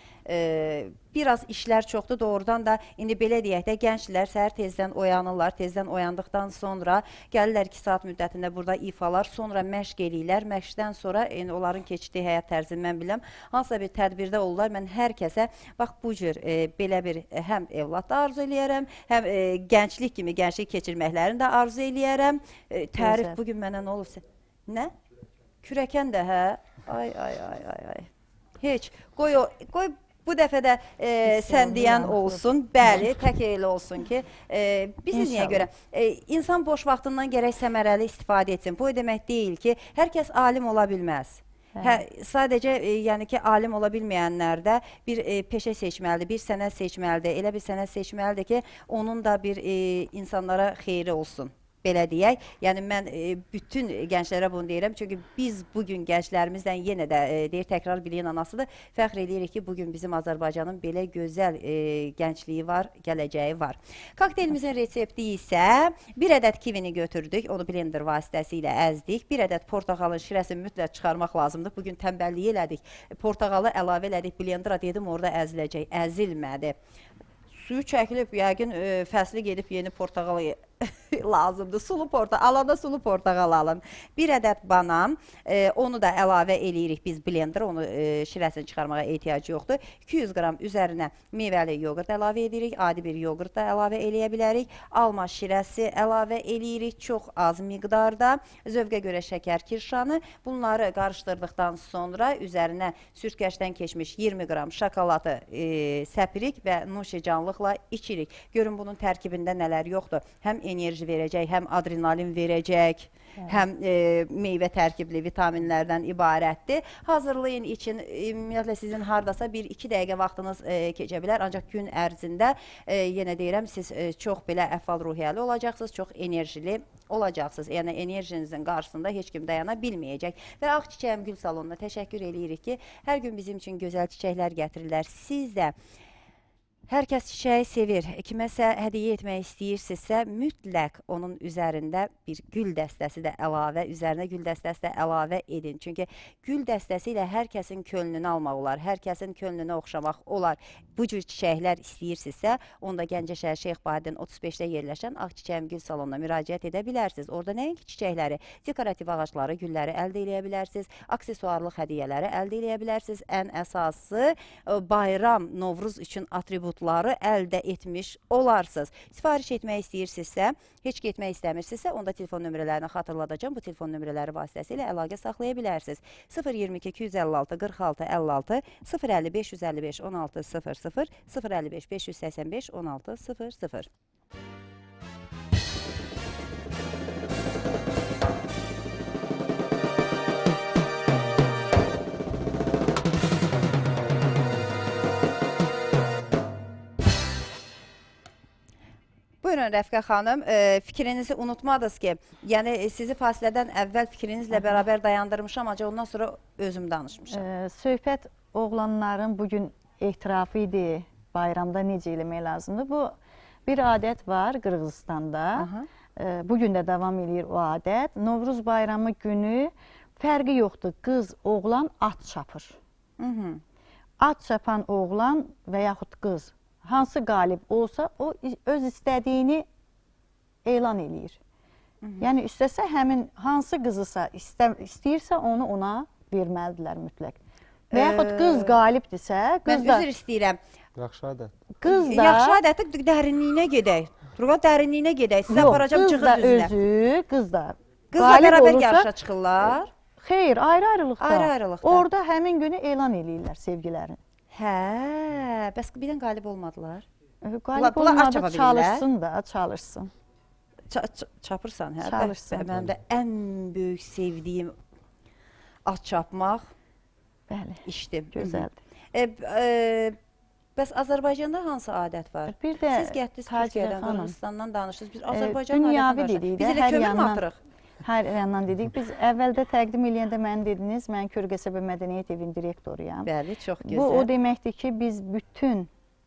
Biraz işlər çoxdur, doğrudan da indi belə deyək də, gənclər səhər tezdən oyanırlar, tezdən oyandıqdan sonra gəlirlər 2 saat müddətində burada ifalar, sonra məşq eləyirlər, məşqdən sonra onların keçdiyi həyat tərzini mən biləm, hansısa bir tədbirdə olurlar, mən hər kəsə bax bu cür belə bir həm evladda arzu eləyərəm, həm gənclik kimi gənclik keçirməklərini də arzu eləyərəm. Tərif bugün mənə nə olursa? Nə? Kürəkən də, hə? Ay. Heç, qoy bu dəfə də sən deyən olsun, bəli, tək elə olsun ki, bizi niyə görə? İnsan boş vaxtından gərək səmərəli istifadə etsin. Bu demək deyil ki, hər kəs alim ola bilməz. Sadəcə, yəni ki, alim ola bilməyənlər də bir peşə seçməlidir, bir sənət seçməlidir, elə bir sənət seçməlidir ki, onun da bir insanlara xeyri olsun. Belə deyək, yəni mən bütün gənclərə bunu deyirəm, çünki biz bugün gənclərimizdən yenə də deyir, təkrar biliyin anasıdır, fəxr edirik ki, bugün bizim Azərbaycanın belə gözəl gəncliyi var, gələcəyi var. Kokteylimizin resepti isə bir ədəd kivini götürdük, onu blender vasitəsilə əzdik, bir ədəd portaxalın şirəsini mütləq çıxarmaq lazımdır, bugün tənbəlliyi elədik, portaxalı əlavə elədik, blendera dedim, orada əziləcək, əzilmədi. Suyu çəkilib, yəqin fəsli gedib yeni portağal lazımdır. Sulu portağal, alanda sulu portağal alın. Bir ədəd banan, onu da əlavə eləyirik biz blender, onu şirəsini çıxarmağa ehtiyacı yoxdur. 200 qram üzərinə meyvəli yoğurt əlavə edirik, adi bir yoğurt da əlavə eləyə bilərik. Alma şirəsi əlavə eləyirik, çox az miqdarda. Zövqə görə şəkər kirşanı. Bunları qarışdırdıqdan sonra üzərinə sürtkəşdən keçmiş 20 qram şokoladı səpirik və nuşicanlıqla içirik. Görün bunun tərkibində nələr yoxdur. Həm enerji verəcək, həm adrenalin verəcək, həm meyvə tərkibli vitaminlərdən ibarətdir. Hazırlayın için, ümumiyyətlə sizin hardasa 1-2 dəqiqə vaxtınız keçə bilər, ancaq gün ərzində yenə deyirəm, siz çox belə əhval-ruhiyyəli olacaqsınız, çox enerjili olacaqsınız. Yəni enerjinizin qarşısında heç kim dayana bilməyəcək. Və Ağ Çiçəyim Gül Salonuna təşəkkür edirik ki, hər gün bizim üçün gözəl çiçəklər gətirirlər. Siz də hər kəs çiçəyi sevir. Kiməsə hədiyyə etmək istəyirsinizsə, mütləq onun üzərində bir gül dəstəsi də əlavə, üzərinə gül dəstəsi də əlavə edin. Çünki gül dəstəsi ilə hər kəsin könlünü almaq olar, hər kəsin könlünü oxşamaq olar. Bu cür çiçəklər istəyirsinizsə, onda Gəncəşəhər Şeyx Bahəddin 35-də yerləşən Ağ Çiçəyim Gül Salonuna müraciət edə bilərsiniz. Orada nəinki çiçəkləri, dekorativ ağacları, gülləri əldə edə bilərsiniz, aksesuarlıq hədiyyələri əldə edə bilərsiniz. Ən əsası bayram, Novruz üçün atributları əldə etmiş olarsınız. Sifariş etmək istəyirsinizsə, heç getmək istəmirsinizsə, onda telefon nömrələrini xatırladacağım. Bu telefon nömrələri vasitəsilə əlaqə saxlaya bilərsiniz. 022 256 46 56, 050 555 16 00, 055 585 16 00. Buyurun Rəfiqə xanım, fikrinizi unutmadınız ki, yəni sizi fasilədən əvvəl fikrinizlə bərabər dayandırmışam, ancaq ondan sonra özüm danışmışam. Söhbət oğlanların bugün etirafı idi, bayramda necə eləmək lazımdır. Bu bir adət var Qırğızstanda, bugün də davam edir o adət. Novruz bayramı günü fərqi yoxdur, qız, oğlan at çapır. At çapan oğlan və yaxud qız hansı qalib olsa, o öz istədiyini elan eləyir. Yəni, istəsə həmin hansı qızısa, istəyirsə onu ona verməlidirlər mütləq. Və yaxud qız qalibdirsə, qız da... Mən üzr istəyirəm. Yaxşı adət. Qız da... Yaxşı adəti dərinliyinə gedək. Turqat dərinliyinə gedək. Sizə aparacam çıxır düzünə. Qız da özü, qız da qızla bərabər yarışa çıxırlar. Xeyr, ayrı-ayrılıqda. Ayrı-ayrılıqda. Orada həmin günü elan eləyirlər sevgilərini. Hə, bəs birdən qalib olmadılar. Qalib olmadı, çalışsın da, çalışsın. Çapırsan, hə? Çalışsın. Mənim də ən böyük sevdiyim at çapmaq işdir. Gözəldir. Bəs Azərbaycanda hansı adət var? Bir də siz getdiniz Türkiyədən, Qırğızstandan danışdınız. Biz Azərbaycan dünyavi dedik. Biz elə kömür mü atırıq? Hər yandan dedik. Biz əvvəldə təqdim eləyəndə mənə dediniz, mən Körgəsəbə Mədəniyyət evinin direktoruyam. Bəli, çox gözəl. Bu o deməkdir ki, biz bütün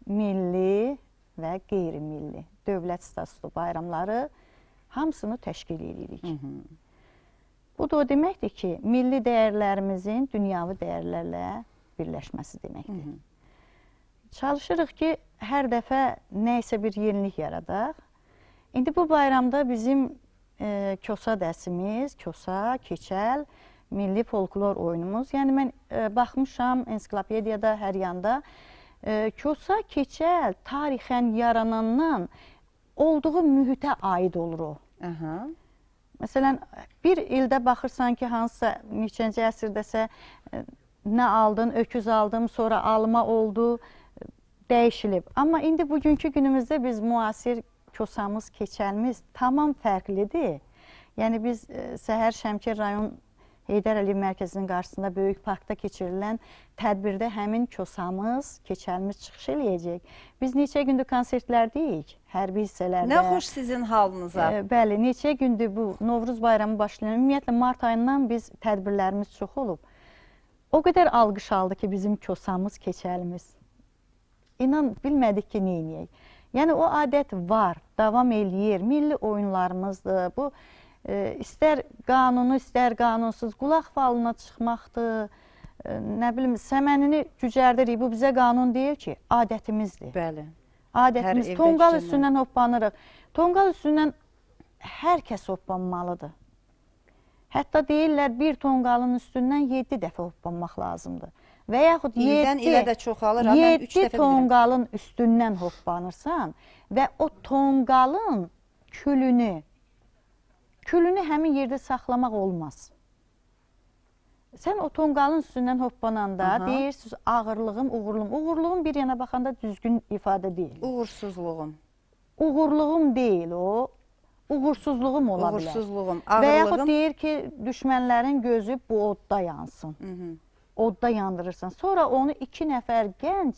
milli və qeyri-milli dövlət statuslu bayramları hamısını təşkil edirik. Bu da o deməkdir ki, milli dəyərlərimizin dünyavi dəyərlərlə birləşməsi deməkdir. Çalışırıq ki, hər dəfə nə isə bir yenilik yaradaq. İndi bu bayramda bizim Kosa dərsimiz, Kosa, Keçəl, milli folklor oyunumuz. Yəni, mən baxmışam ensiklopediyada hər yanda. Kosa, Keçəl tarixən yaranandan olduğu mühitə aid olur o. Məsələn, bir ildə baxırsan ki, hansısa neçənci əsrdəsə nə aldın, öküz aldım, sonra alma oldu, dəyişilib. Amma indi bugünkü günümüzdə biz müasir Kosamız, Keçəlimiz tamam fərqlidir. Yəni, biz səhər Şəmkir rayon Heydər Əliyev mərkəzinin qarşısında böyük parkda keçirilən tədbirdə həmin Kosamız, Keçəlimiz çıxış eləyəcək. Biz neçə gündür konsertlərdəyik, hərbi hissələrdə. Nə xoş sizin halınıza. Bəli, neçə gündür bu Novruz bayramı başlayan, ümumiyyətlə mart ayından biz tədbirlərimiz çox olub. O qədər alqış aldı ki, bizim Kosamız, Keçəlimiz. İnan, bilmədik ki, neyniyək. Yəni, o adət var, davam eləyir, milli oyunlarımızdır. Bu, istər qanunu, istər qanunsuz, qulaq falına çıxmaqdır, nə bilim, səmənini cücərdirik. Bu bizə qanun deyil ki, adətimizdir. Bəli. Adətimiz, tonqal üstündən hoppanırıq. Tonqal üstündən hər kəs hoppanmalıdır. Hətta deyirlər, bir tonqalın üstündən 7 dəfə hoppanmaq lazımdır. Və yaxud 7 tonqalın üstündən hoppanırsan və o tonqalın külünü həmin yerdə saxlamaq olmaz. Sən o tonqalın üstündən hoppananda deyirsiniz, ağırlığım, uğurluğum. Uğurluğum bir yana baxanda düzgün ifadə deyil. Uğursuzluğum. Uğurluğum deyil o. Uğursuzluğum ola bilər. Uğursuzluğum, ağırlığım. Və yaxud deyir ki, düşmənlərin gözü bu odda yansın. Odda yandırırsan. Sonra onu 2 nəfər gənc,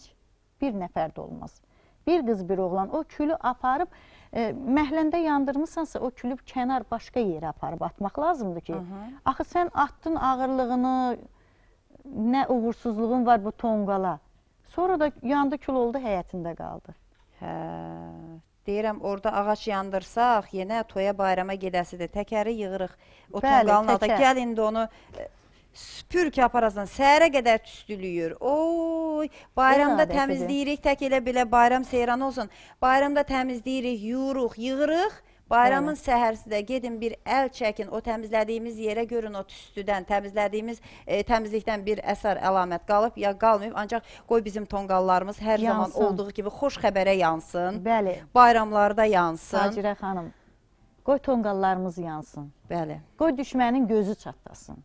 1 nəfər də olmaz. Bir qız, bir oğlan o külü aparıb, məhləndə yandırmışsansa o külü kənar başqa yerə aparıb atmaq lazımdır ki, axı sən atdın ağırlığını, nə uğursuzluğun var bu tonqala. Sonra da yandı kül oldu, həyətində qaldı. Deyirəm, orada ağac yandırsaq, yenə toya bayrama gedəsidir. Təkəri yığırıq o tonqalın altında. Gəl indi onu süpür ki, aparasan, səhərə qədər tüstülüyür. Oy, bayramda təmizləyirik, tək elə belə bayram seyran olsun. Bayramda təmizləyirik, yuyuruq, yığırıq. Bayramın səhərsi də gedin bir əl çəkin, o təmizlədiyimiz yerə görün, o tüstüdən, təmizlikdən bir əsər, əlamət qalıb, ya qalmayıb. Ancaq qoy bizim tonqallarımız hər zaman olduğu kimi xoş xəbərə yansın. Bəli. Bayramlarda yansın. Sacirə xanım, qoy tonqallarımız yansın. Bəli. Qoy düşmənin gözü çatlasın.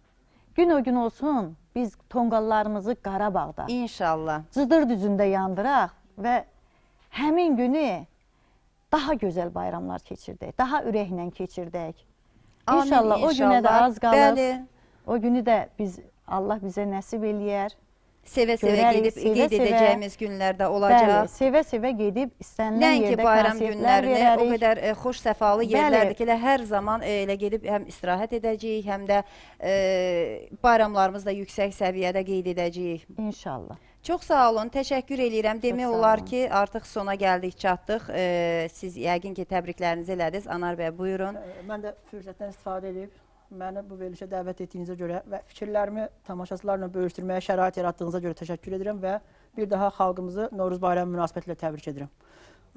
Gün o gün olsun, biz tonqallarımızı Qarabağda, İnşallah, Cıdır düzündə yandıraq və həmin günü daha gözəl bayramlar keçirdək, daha ürəklə keçirdək. İnşallah o günə də az qalıb. O günü də Allah bizə nəsib eləyər. Sevə-sevə görərik, gedib qeyd edəcəyimiz günlərdə olacaq. Bəli, sevə-sevə gedib istənilən Nəinki yerdə bayram konsertlər günlərini o verərik. qədər xoş səfalı Bəli. yerlərdir ki, elə hər zaman elə gedib həm istirahət edəcəyik, həm də bayramlarımızı da yüksək səviyyədə qeyd edəcəyik. İnşallah. Çox sağ olun, təşəkkür eləyirəm. Demək sağ olar olun. ki, artıq sona gəldik, çatdıq. Siz yəqin ki, təbriklərinizi elədiniz. Anar bəy, buyurun. Mən də fürsətdən istifadə edib məni bu verilişə dəvət etdiyinizə görə və fikirlərimi tamaşaçılarla bölüşdürməyə şərait yaratdığınıza görə təşəkkür edirəm və bir daha xalqımızı Novruz bayramı münasibətilə təbrik edirəm.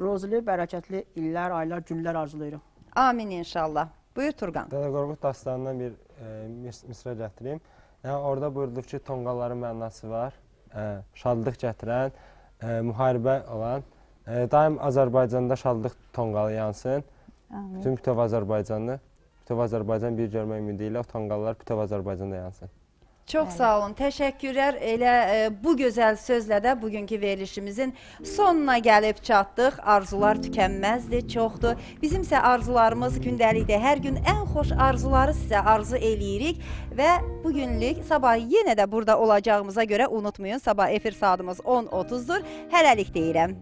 Rozulu, bərəkətli illər, aylar, günlər arzulayıram. Amin inşallah. Buyur Turqan. Dədə Qorqud dastanından bir misra gətirim. Yəni orada buyurulur ki, tonqalların mənası var. Şadlıq gətirən, müharibə olan. Daim Azərbaycanda şadlıq tonqalı yansın. Bütün bütöv Azərbaycanlı. Bütöv Azərbaycan bir görmək ümidi ilə o tonqallar bütöv Azərbaycanda yansın. Çox sağ olun, təşəkkürlər. Elə bu gözəl sözlə də bugünkü verilişimizin sonuna gəlib çatdıq. Arzular tükənməzdir, çoxdur. Bizim isə arzularımız gündəlikdə. Hər gün ən xoş arzuları sizə arzu eləyirik və bugünlük sabah yenə də burada olacağımıza görə unutmayın. Sabah efir saatımız 10:30-dur. Hələlik deyirəm.